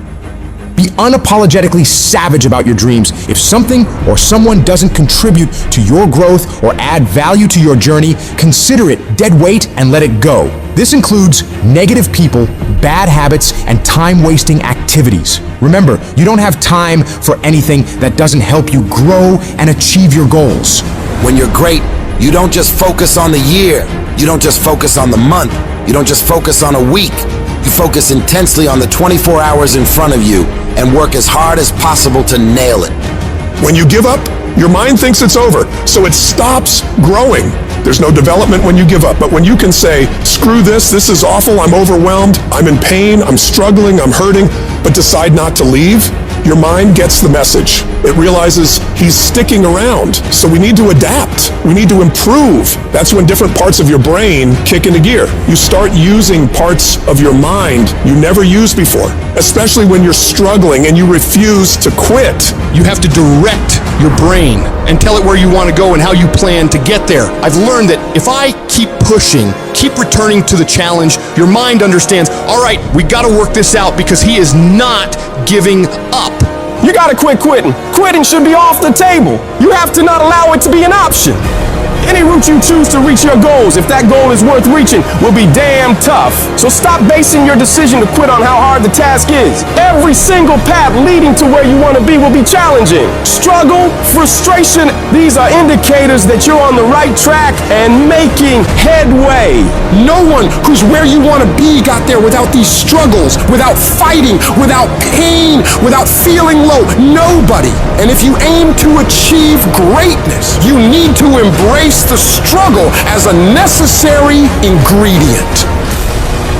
B: Be unapologetically savage about your dreams. If something or someone doesn't contribute to your growth or add value to your journey, consider it dead weight and let it go. This includes negative people, bad habits, and time-wasting activities. Remember, you don't have time for anything that doesn't help you grow and achieve your goals.
L: When you're great, you don't just focus on the year. You don't just focus on the month. You don't just focus on a week. You focus intensely on the 24 hours in front of you and work as hard as possible to nail it.
A: When you give up, your mind thinks it's over, so it stops growing. There's no development when you give up, but when you can say, screw this is awful, I'm overwhelmed, I'm in pain, I'm struggling, I'm hurting, but decide not to leave, your mind gets the message. It realizes he's sticking around, so we need to adapt. We need to improve. That's when different parts of your brain kick into gear. You start using parts of your mind you never used before, especially when you're struggling and you refuse to quit.
T: You have to direct your brain and tell it where you want to go and how you plan to get there. I've learned that if I keep pushing, keep returning to the challenge, your mind understands, all right, we got to work this out because he is not giving up.
Q: You gotta quit quitting. Quitting should be off the table. You have to not allow it to be an option. Any route you choose to reach your goals, if that goal is worth reaching, will be damn tough. So stop basing your decision to quit on how hard the task is. Every single path leading to where you want to be will be challenging. Struggle, frustration, these are indicators that you're on the right track and making headway.
T: No one who's where you want to be got there without these struggles, without fighting, without pain, without feeling low. Nobody. And if you aim to achieve greatness, you need to embrace the struggle as a necessary ingredient.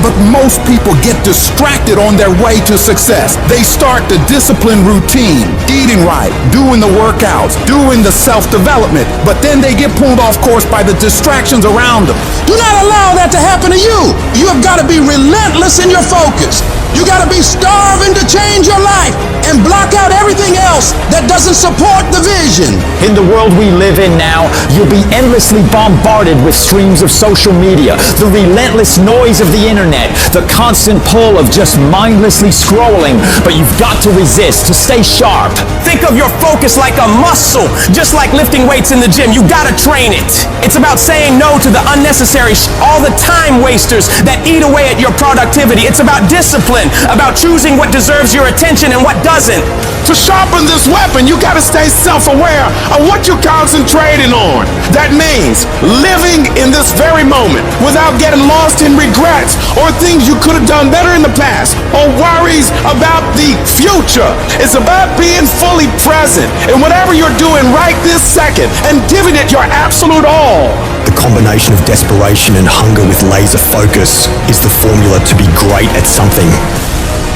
U: But most people get distracted on their way to success. They start the discipline routine, eating right, doing the workouts, doing the self-development, but then they get pulled off course by the distractions around them.
F: Do not allow that to happen to you. You have got to be relentless in your focus. You got to be starving to change your life and block out everything else that doesn't support the vision.
H: In the world we live in now, you'll be endlessly bombarded with streams of social media, the relentless noise of the internet, the constant pull of just mindlessly scrolling, but you've got to resist, to stay sharp.
Q: Think of your focus like a muscle, just like lifting weights in the gym. You gotta train it. It's about saying no to the unnecessary, all the time wasters that eat away at your productivity. It's about discipline, about choosing what deserves your attention and what doesn't.
C: To sharpen this weapon, you gotta stay self-aware of what you're concentrating on. That means living in this very moment without getting lost in regrets or things you could have done better in the past or worries about the future. It's about being fully present in whatever you're doing right this second and giving it your absolute all.
K: The combination of desperation and hunger with laser focus is the formula to be great at something.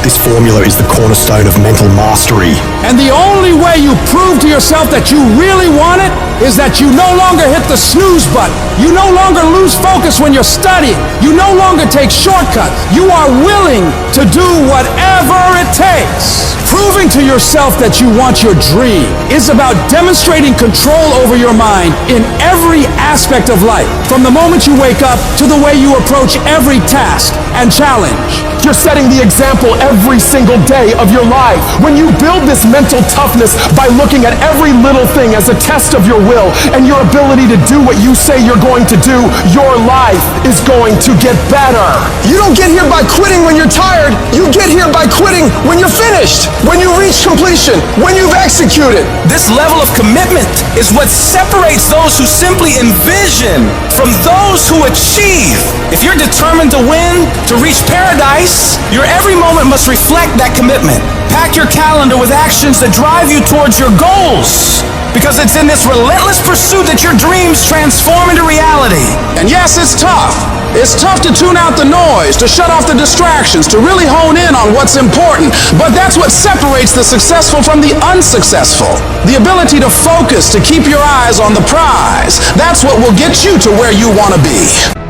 K: This formula is the cornerstone of mental mastery.
F: And the only way you prove to yourself that you really want it is that you no longer hit the snooze button. You no longer lose focus when you're studying. You no longer take shortcuts. You are willing to do whatever it takes. Proving to yourself that you want your dream is about demonstrating control over your mind in every aspect of life, from the moment you wake up to the way you approach every task and challenge.
Q: You're setting the example
G: every single day of your life. When you build this mental toughness by looking at every little thing as a test of your will and your ability to do what you say you're going to do, your life is going to get better.
T: You don't get here by quitting when you're tired. You get here by quitting when you're finished, when you reach completion, when you've executed.
R: This level of commitment is what separates those who simply envision from those who achieve. If you're determined to win, to reach paradise, your every moment must reflect that commitment. Pack your calendar with actions that drive you towards your goals, because it's in this relentless pursuit that your dreams transform into reality.
P: And yes, it's tough. It's tough to tune out the noise, to shut off the distractions, to really hone in on what's important. But that's what separates the successful from the unsuccessful. The ability to focus, to keep your eyes on the prize. That's what will get you to where you want to be.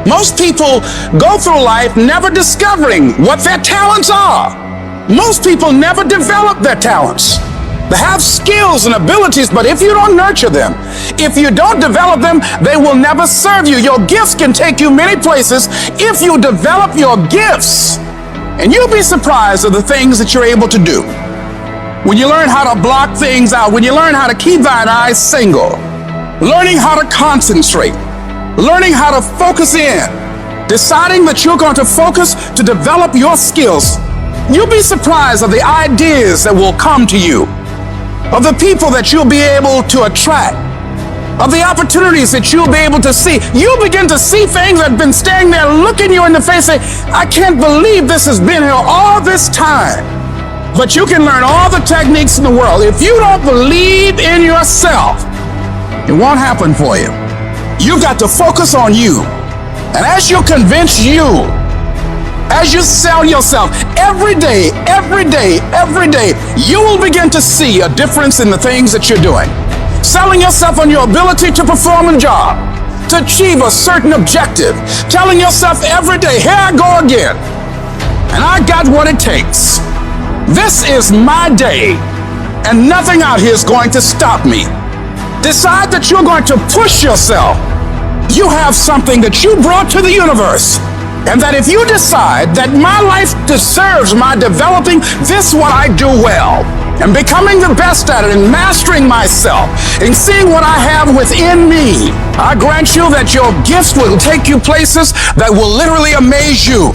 P: Most people go through life never discovering what their talents are. Most people never develop their talents. They have skills and abilities, but if you don't nurture them, if you don't develop them, they will never serve you. Your gifts can take you many places if you develop your gifts. And you'll be surprised at the things that you're able to do. When you learn how to block things out, when you learn how to keep thine eyes single, learning how to concentrate, learning how to focus in, deciding that you're going to focus to develop your skills, you'll be surprised at the ideas that will come to you, of the people that you'll be able to attract, of the opportunities that you'll be able to see. You'll begin to see things that have been standing there looking you in the face, saying, I can't believe this has been here all this time. But you can learn all the techniques in the world. If you don't believe in yourself, it won't happen for you. You've got to focus on you. And as you convince you, as you sell yourself every day, you will begin to see a difference in the things that you're doing. Selling yourself on your ability to perform a job, to achieve a certain objective. Telling yourself every day, here I go again. And I got what it takes. This is my day, and nothing out here is going to stop me. Decide that you're going to push yourself. You have something that you brought to the universe. And that if you decide that my life deserves my developing this what I do well, and becoming the best at it, and mastering myself, and seeing what I have within me, I grant you that your gifts will take you places that will literally amaze you.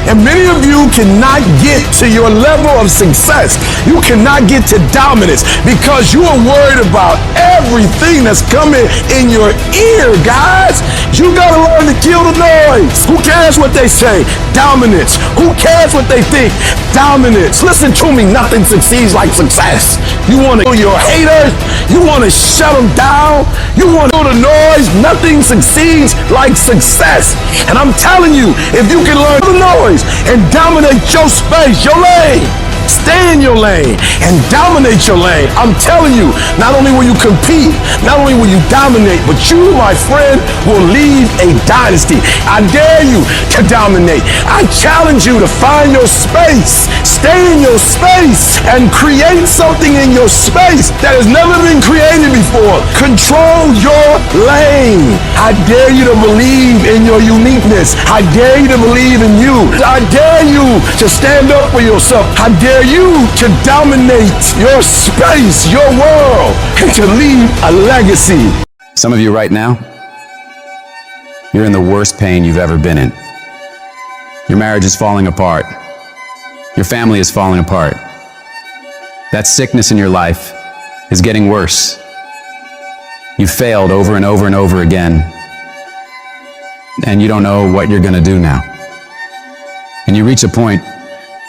C: And many of you cannot get to your level of success. You cannot get to dominance because you are worried about everything that's coming in your ear, guys. You gotta learn to kill the noise. Who cares what they say? Dominance. Who cares what they think? Dominance. Listen to me, nothing succeeds like success. You wanna kill your haters. You wanna shut them down. You wanna kill the noise. Nothing succeeds like success. And I'm telling you, if you can learn the noise and dominate your space, your lane. Stay in your lane and dominate your lane. I'm telling you, not only will you compete, not only will you dominate, but you, my friend, will leave a dynasty. I dare you to dominate. I challenge you to find your space. Stay in your space and create something in your space that has never been created before. Control your lane. I dare you to believe in your uniqueness. I dare you to believe in you. I dare you to stand up for yourself. I dare you to dominate your space, your world, and to leave a legacy.
J: Some of you right now, you're in the worst pain you've ever been in. Your marriage is falling apart. Your family is falling apart. That sickness in your life is getting worse. You've failed over and over and over again, and you don't know what you're gonna do now. And you reach a point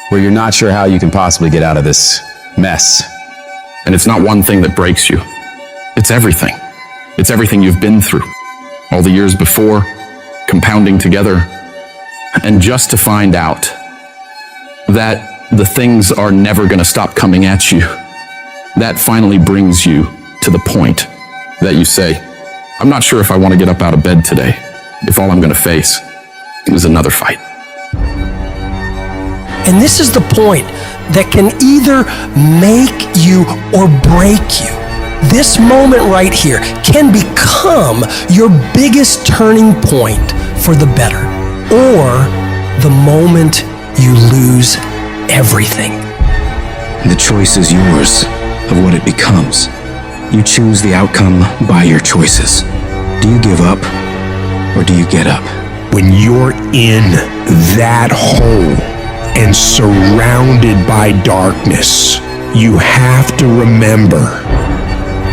J: where you're not sure how you can possibly get out of this mess.
V: And it's not one thing that breaks you. It's everything. It's everything you've been through. All the years before, compounding together. And just to find out that the things are never going to stop coming at you, that finally brings you to the point that you say, I'm not sure if I want to get up out of bed today, if all I'm going to face is another fight.
W: And this is the point that can either make you or break you. This moment right here can become your biggest turning point for the better, or the moment you lose everything.
B: The choice is yours of what it becomes. You choose the outcome by your choices. Do you give up or do you get up?
T: When you're in that hole and surrounded by darkness, you have to remember,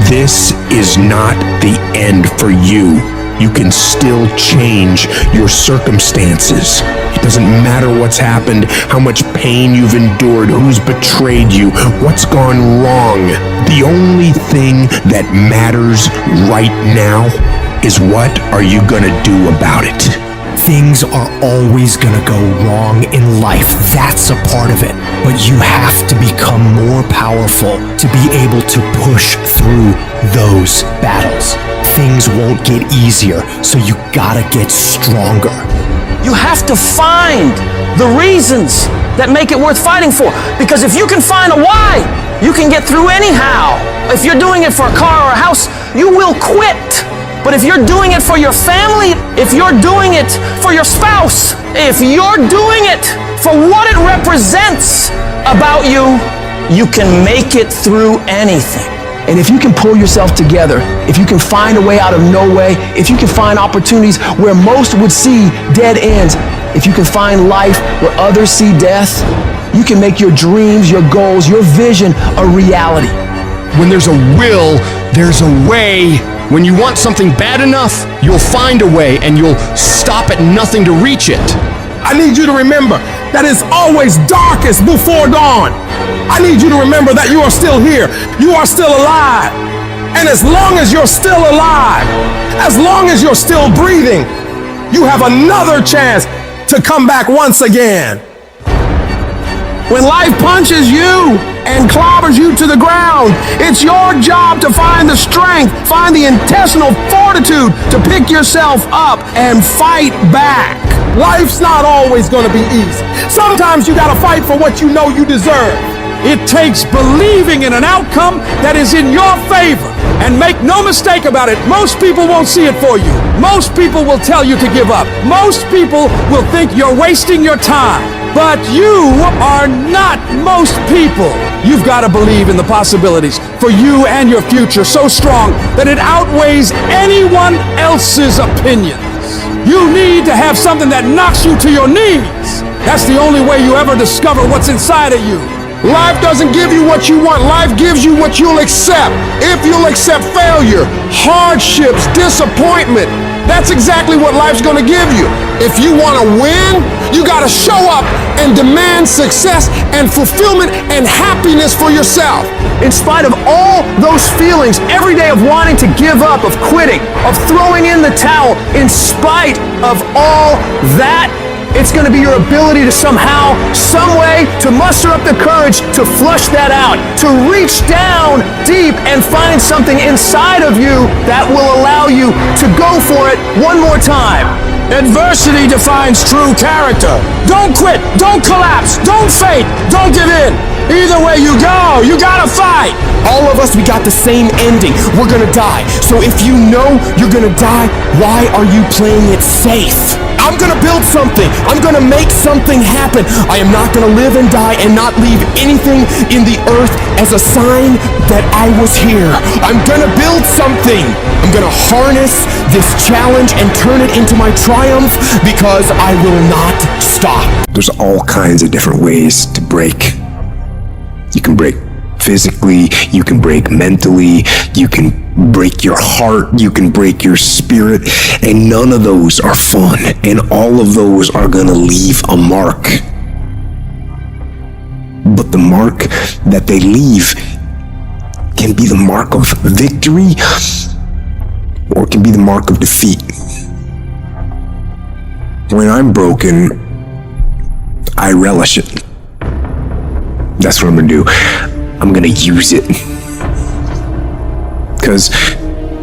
T: this is not the end for you. You can still change your circumstances. It doesn't matter what's happened, how much pain you've endured, who's betrayed you, what's gone wrong. The only thing that matters right now is what are you gonna do about it?
W: Things are always gonna go wrong in life. That's a part of it. But you have to become more powerful to be able to push through those battles. Things won't get easier, so you gotta get stronger.
E: You have to find the reasons that make it worth fighting for. Because if you can find a why, you can get through anyhow. If you're doing it for a car or a house, you will quit. But if you're doing it for your family, if you're doing it for your spouse, if you're doing it for what it represents about you, you can make it through anything. And if you can pull yourself together, if you can find a way out of no way, if you can find opportunities where most would see dead ends, if you can find life where others see death, you can make your dreams, your goals, your vision a reality.
T: When there's a will, there's a way. When you want something bad enough, you'll find a way and you'll stop at nothing to reach it.
C: I need you to remember that it's always darkest before dawn. I need you to remember that you are still here. You are still alive. And as long as you're still alive, as long as you're still breathing, you have another chance to come back once again. When life punches you and clobbers you to the ground, it's your job to find the strength, find the intestinal fortitude to pick yourself up and fight back. Life's not always going to be easy. Sometimes you got to fight for what you know you deserve.
F: It takes believing in an outcome that is in your favor. And make no mistake about it, most people won't see it for you. Most people will tell you to give up. Most people will think you're wasting your time. But you are not most people. You've got to believe in the possibilities for you and your future so strong that it outweighs anyone else's opinions. You need to have something that knocks you to your knees. That's the only way you ever discover what's inside of you.
T: Life doesn't give you what you want. Life gives you what you'll accept. If you'll accept failure, hardships, disappointment, that's exactly what life's gonna give you. If you wanna win, you gotta show up and demand success and fulfillment and happiness for yourself.
E: In spite of all those feelings every day of wanting to give up, of quitting, of throwing in the towel, in spite of all that, it's going to be your ability to somehow, some way, to muster up the courage to flush that out, to reach down deep and find something inside of you that will allow you to go for it one more time.
F: Adversity defines true character. Don't quit, don't collapse, don't faint, don't give in. Either way you go, you gotta fight.
G: All of us, we got the same ending. We're gonna die. So if you know you're gonna die, why are you playing it safe? I'm gonna build something. I'm gonna make something happen. I am not gonna live and die and not leave anything in the earth as a sign that I was here. I'm gonna build something. I'm gonna harness this challenge and turn it into my triumph because I will not stop.
B: There's all kinds of different ways to break. You can break physically, you can break mentally, you can break your heart, you can break your spirit, and none of those are fun, and all of those are gonna leave a mark. But the mark that they leave can be the mark of victory, or it can be the mark of defeat. When I'm broken, I relish it. That's what I'm gonna do. I'm gonna use it. Because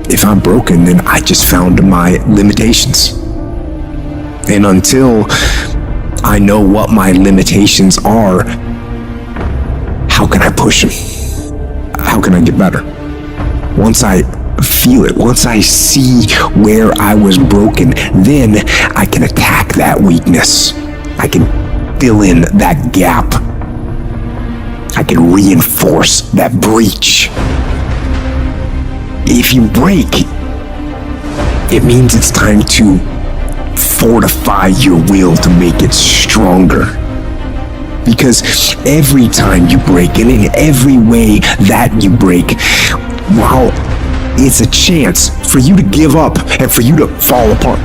B: if I'm broken, then I just found my limitations. And until I know what my limitations are, how can I push them? How can I get better? Once I feel it, once I see where I was broken, then I can attack that weakness. I can fill in that gap. I can reinforce that breach. If you break, it means it's time to fortify your will to make it stronger. Because every time you break, and in every way that you break, while it's a chance for you to give up and for you to fall apart,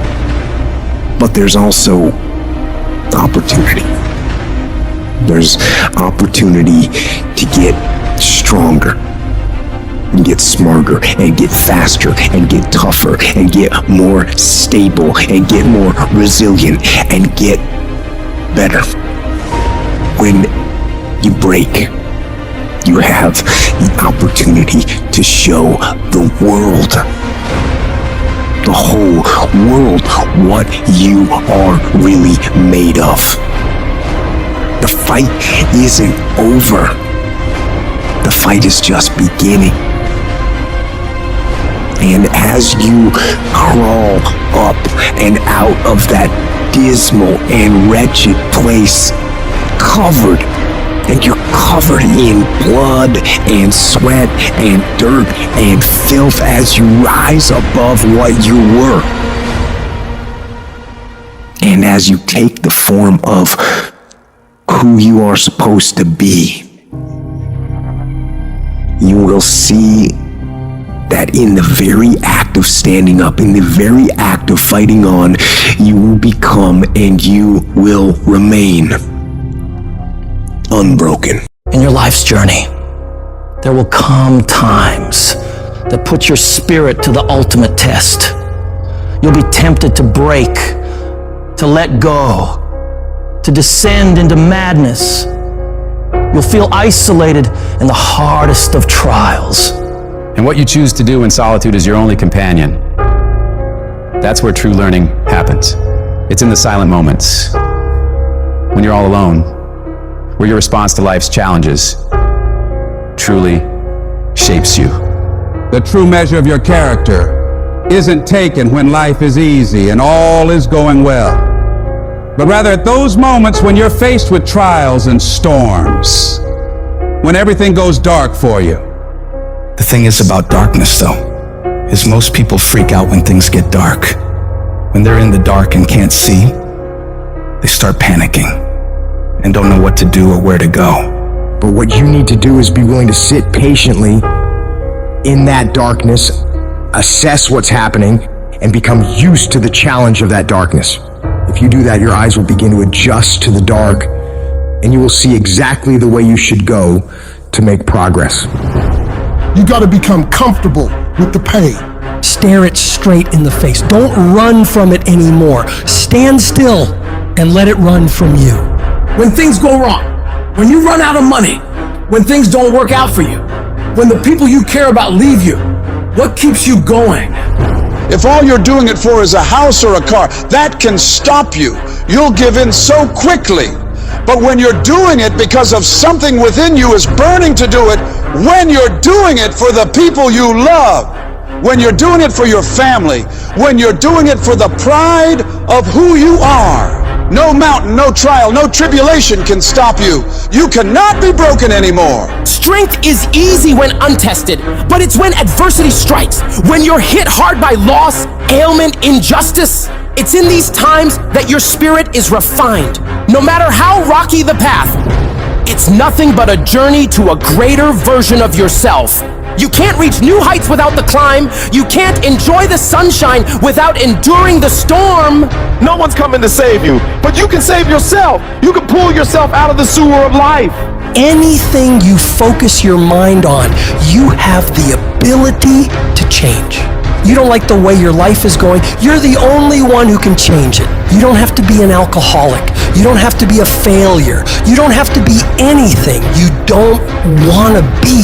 B: but there's also opportunity. There's opportunity to get stronger, and get smarter, and get faster, and get tougher, and get more stable, and get more resilient, and get better. When you break, you have the opportunity to show the world, the whole world, what you are really made of. The fight isn't over. The fight is just beginning. And as you crawl up and out of that dismal and wretched place, covered, and you're covered in blood and sweat and dirt and filth as you rise above what you were. And as you take the form of who you are supposed to be, you will see that in the very act of standing up, in the very act of fighting on, you will become and you will remain unbroken.
E: In your life's journey, there will come times that put your spirit to the ultimate test. You'll be tempted to break, to let go, to descend into madness. You'll feel isolated in the hardest of trials.
J: And what you choose to do in solitude is your only companion. That's where true learning happens. It's in the silent moments, when you're all alone, where your response to life's challenges truly shapes you.
D: The true measure of your character isn't taken when life is easy and all is going well, but rather at those moments when you're faced with trials and storms, when everything goes dark for you.
I: The thing is about darkness, though, is most people freak out when things get dark. When they're in the dark and can't see, they start panicking and don't know what to do or where to go.
O: But what you need to do is be willing to sit patiently in that darkness, assess what's happening, and become used to the challenge of that darkness. If you do that, your eyes will begin to adjust to the dark, and you will see exactly the way you should go to make progress.
U: You got to become comfortable with the pain.
W: Stare it straight in the face. Don't run from it anymore. Stand still and let it run from you.
C: When things go wrong, when you run out of money, when things don't work out for you, when the people you care about leave you, what keeps you going?
P: If all you're doing it for is a house or a car, that can stop you. You'll give in so quickly. But when you're doing it because of something within you is burning to do it, when you're doing it for the people you love, when you're doing it for your family, when you're doing it for the pride of who you are, no mountain, no trial, no tribulation can stop you. You cannot be broken anymore.
G: Strength is easy when untested, but it's when adversity strikes, when you're hit hard by loss, ailment, injustice. It's in these times that your spirit is refined. No matter how rocky the path, it's nothing but a journey to a greater version of yourself. You can't reach new heights without the climb. You can't enjoy the sunshine without enduring the storm.
Q: No one's coming to save you, but you can save yourself. You can pull yourself out of the sewer of life.
W: Anything you focus your mind on, you have the ability to change. You don't like the way your life is going, you're the only one who can change it. You don't have to be an alcoholic. You don't have to be a failure. You don't have to be anything you don't want to be.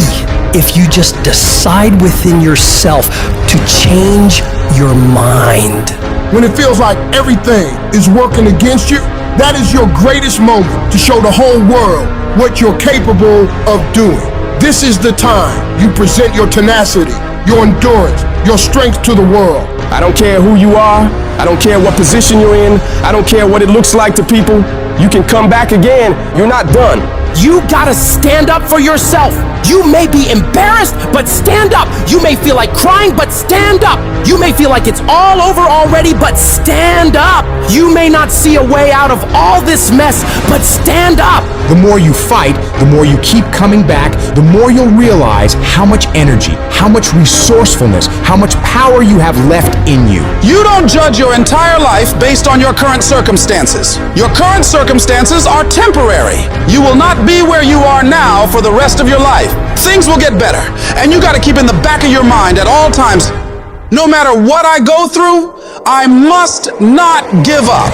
W: If you just decide within yourself to change your mind.
U: When it feels like everything is working against you, that is your greatest moment to show the whole world what you're capable of doing. This is the time you present your tenacity, your endurance, your strength to the world.
Q: I don't care who you are. I don't care what position you're in. I don't care what it looks like to people. You can come back again. You're not done.
G: You gotta stand up for yourself. You may be embarrassed, but stand up. You may feel like crying, but stand up. You may feel like it's all over already, but stand up. You may not see a way out of all this mess, but stand up.
B: The more you fight, the more you keep coming back, the more you'll realize how much energy, how much resourcefulness, how much power you have left in you.
P: You don't judge your entire life based on your current circumstances. Your current circumstances are temporary. You will not be where you are now for the rest of your life. Things will get better, and you got to keep in the back of your mind at all times, no matter what I go through, I must not give up.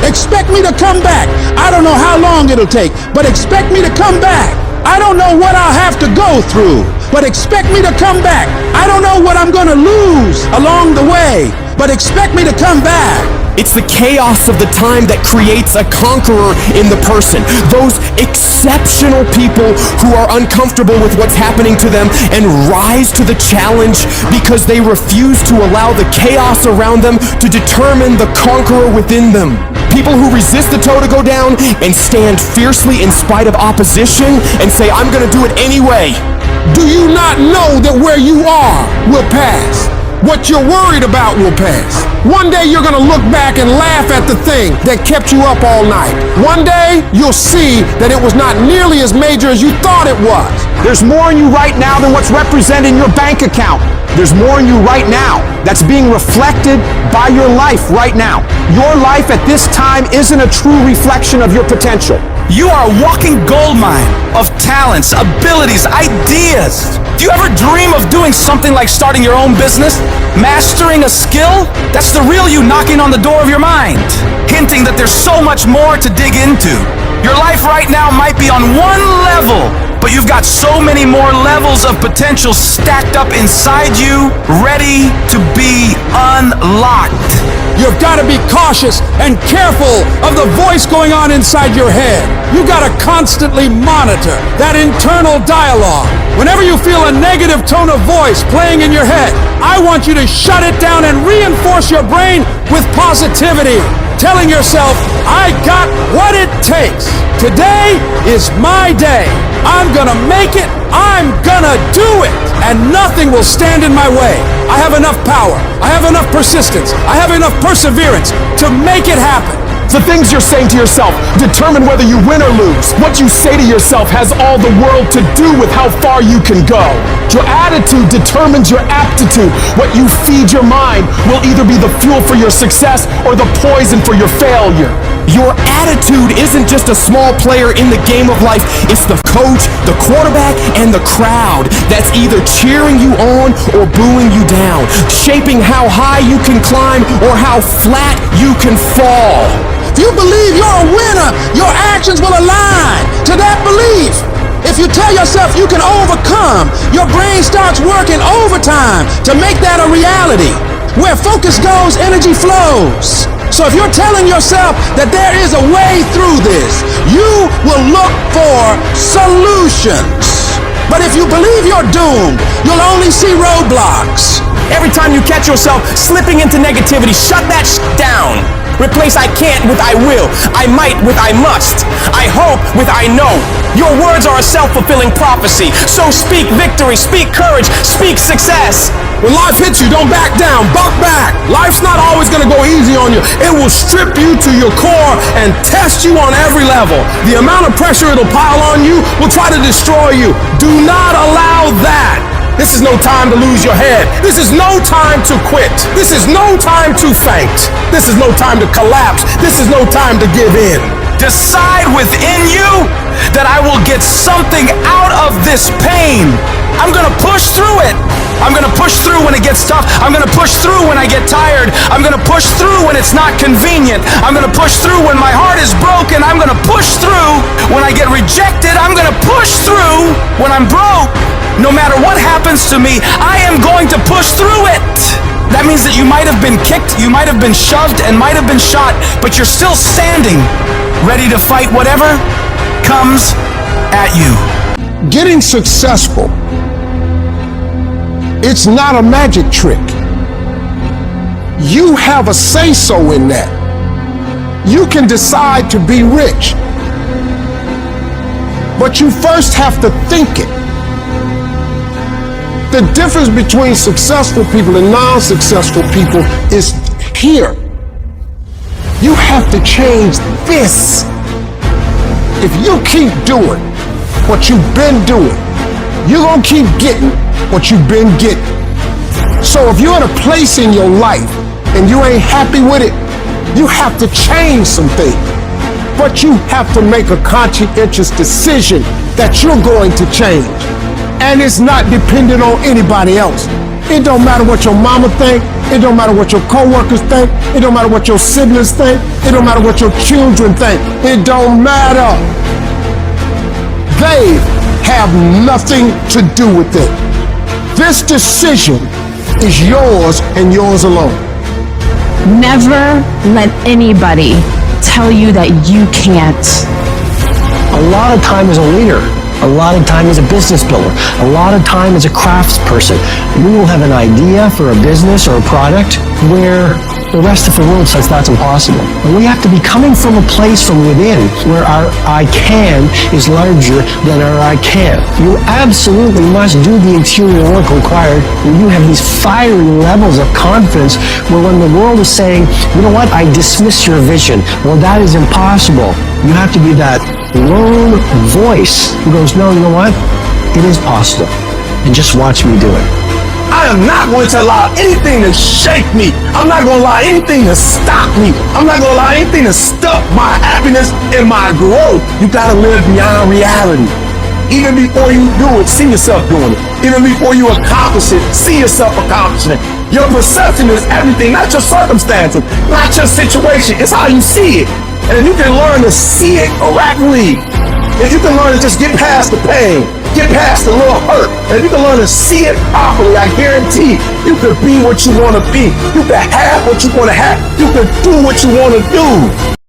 F: Expect me to come back. I don't know how long it'll take, but expect me to come back. I don't know what I'll have to go through, but expect me to come back. I don't know what I'm gonna lose along the way, but expect me to come back.
G: It's the chaos of the time that creates a conqueror in the person. Those exceptional people who are uncomfortable with what's happening to them and rise to the challenge because they refuse to allow the chaos around them to determine the conqueror within them. People who resist the toe to go down and stand fiercely in spite of opposition and say, I'm gonna do it anyway.
T: Do you not know that where you are will pass? What you're worried about will pass. One day you're gonna look back and laugh at the thing that kept you up all night. One day you'll see that it was not nearly as major as you thought it was.
B: There's more in you right now than what's represented in your bank account. There's more in you right now that's being reflected by your life right now. Your life at this time isn't a true reflection of your potential.
R: You are a walking goldmine of talents, abilities, ideas. Do you ever dream of doing something like starting your own business? Mastering a skill? That's the real you knocking on the door of your mind, hinting that there's so much more to dig into. Your life right now might be on one level, but you've got so many more levels of potential stacked up inside you, ready to be unlocked.
F: You've got to be cautious and careful of the voice going on inside your head. You got to constantly monitor that internal dialogue. Whenever you feel a negative tone of voice playing in your head, I want you to shut it down and reinforce your brain with positivity, telling yourself, I got what it takes. Today is my day. I'm gonna make it. I'm gonna do it. And nothing will stand in my way. I have enough power. I have enough persistence. I have enough perseverance to make it happen.
G: The things you're saying to yourself determine whether you win or lose. What you say to yourself has all the world to do with how far you can go. Your attitude determines your aptitude. What you feed your mind will either be the fuel for your success or the poison for your failure. Your attitude isn't just a small player in the game of life. It's the coach, the quarterback, and the crowd that's either cheering you on or booing you down, shaping how high you can climb or how flat you can fall.
F: If you believe you're a winner, your actions will align to that belief. If you tell yourself you can overcome, your brain starts working overtime to make that a reality. Where focus goes, energy flows. So if you're telling yourself that there is a way through this, you will look for solutions. But if you believe you're doomed, you'll only see roadblocks.
G: Every time you catch yourself slipping into negativity, shut that down. Replace I can't with I will, I might with I must, I hope with I know. Your words are a self-fulfilling prophecy, so speak victory, speak courage, speak success.
T: When life hits you, don't back down, buck back. Life's not always gonna go easy on you. It will strip you to your core and test you on every level. The amount of pressure it'll pile on you will try to destroy you. Do not allow that. This is no time to lose your head. This is no time to quit. This is no time to faint. This is no time to collapse. This is no time to give in.
R: Decide within you that I will get something out of this pain. I'm gonna push through it. I'm gonna push through when it gets tough. I'm gonna push through when I get tired. I'm gonna push through when it's not convenient. I'm gonna push through when my heart is broken. I'm gonna push through when I get rejected. I'm gonna push through when I'm broke. No matter what happens to me, I am going to push through it. That means that you might have been kicked, you might have been shoved, and might have been shot, but you're still standing, ready to fight whatever comes at you.
T: Getting successful, it's not a magic trick. You have a say-so in that. You can decide to be rich. But you first have to think it. The difference between successful people and non-successful people is here. You have to change this. If you keep doing what you've been doing, you're gonna keep getting what you've been getting. So if you're in a place in your life and you ain't happy with it, you have to change some things. But you have to make a conscientious decision that you're going to change. And it's not dependent on anybody else. It don't matter what your mama think. It don't matter what your coworkers think. It don't matter what your siblings think. It don't matter what your children think. It don't matter. They have nothing to do with it. This decision is yours and yours alone.
M: Never let anybody tell you that you can't.
E: A lot of time as a leader, a lot of time as a business builder, a lot of time as a craftsperson, you will have an idea for a business or a product where the rest of the world says that's impossible. And we have to be coming from a place from within where our I can is larger than our I can't. You absolutely must do the interior work required when you have these fiery levels of confidence where when the world is saying, you know what, I dismiss your vision. Well, that is impossible. You have to be that lone voice who goes, no, you know what? It is possible. And just watch me do it.
C: I am not going to allow anything to shake me. I'm not going to allow anything to stop me. I'm not going to allow anything to stop my happiness and my growth. You got to live beyond reality. Even before you do it, see yourself doing it. Even before you accomplish it, see yourself accomplishing it. Your perception is everything, not your circumstances, not your situation. It's how you see it. And if you can learn to see it correctly, if you can learn to just get past the pain, get past the little hurt, and if you can learn to see it properly, I guarantee you can be what you want to be. You can have what you want to have. You can do what you want to do.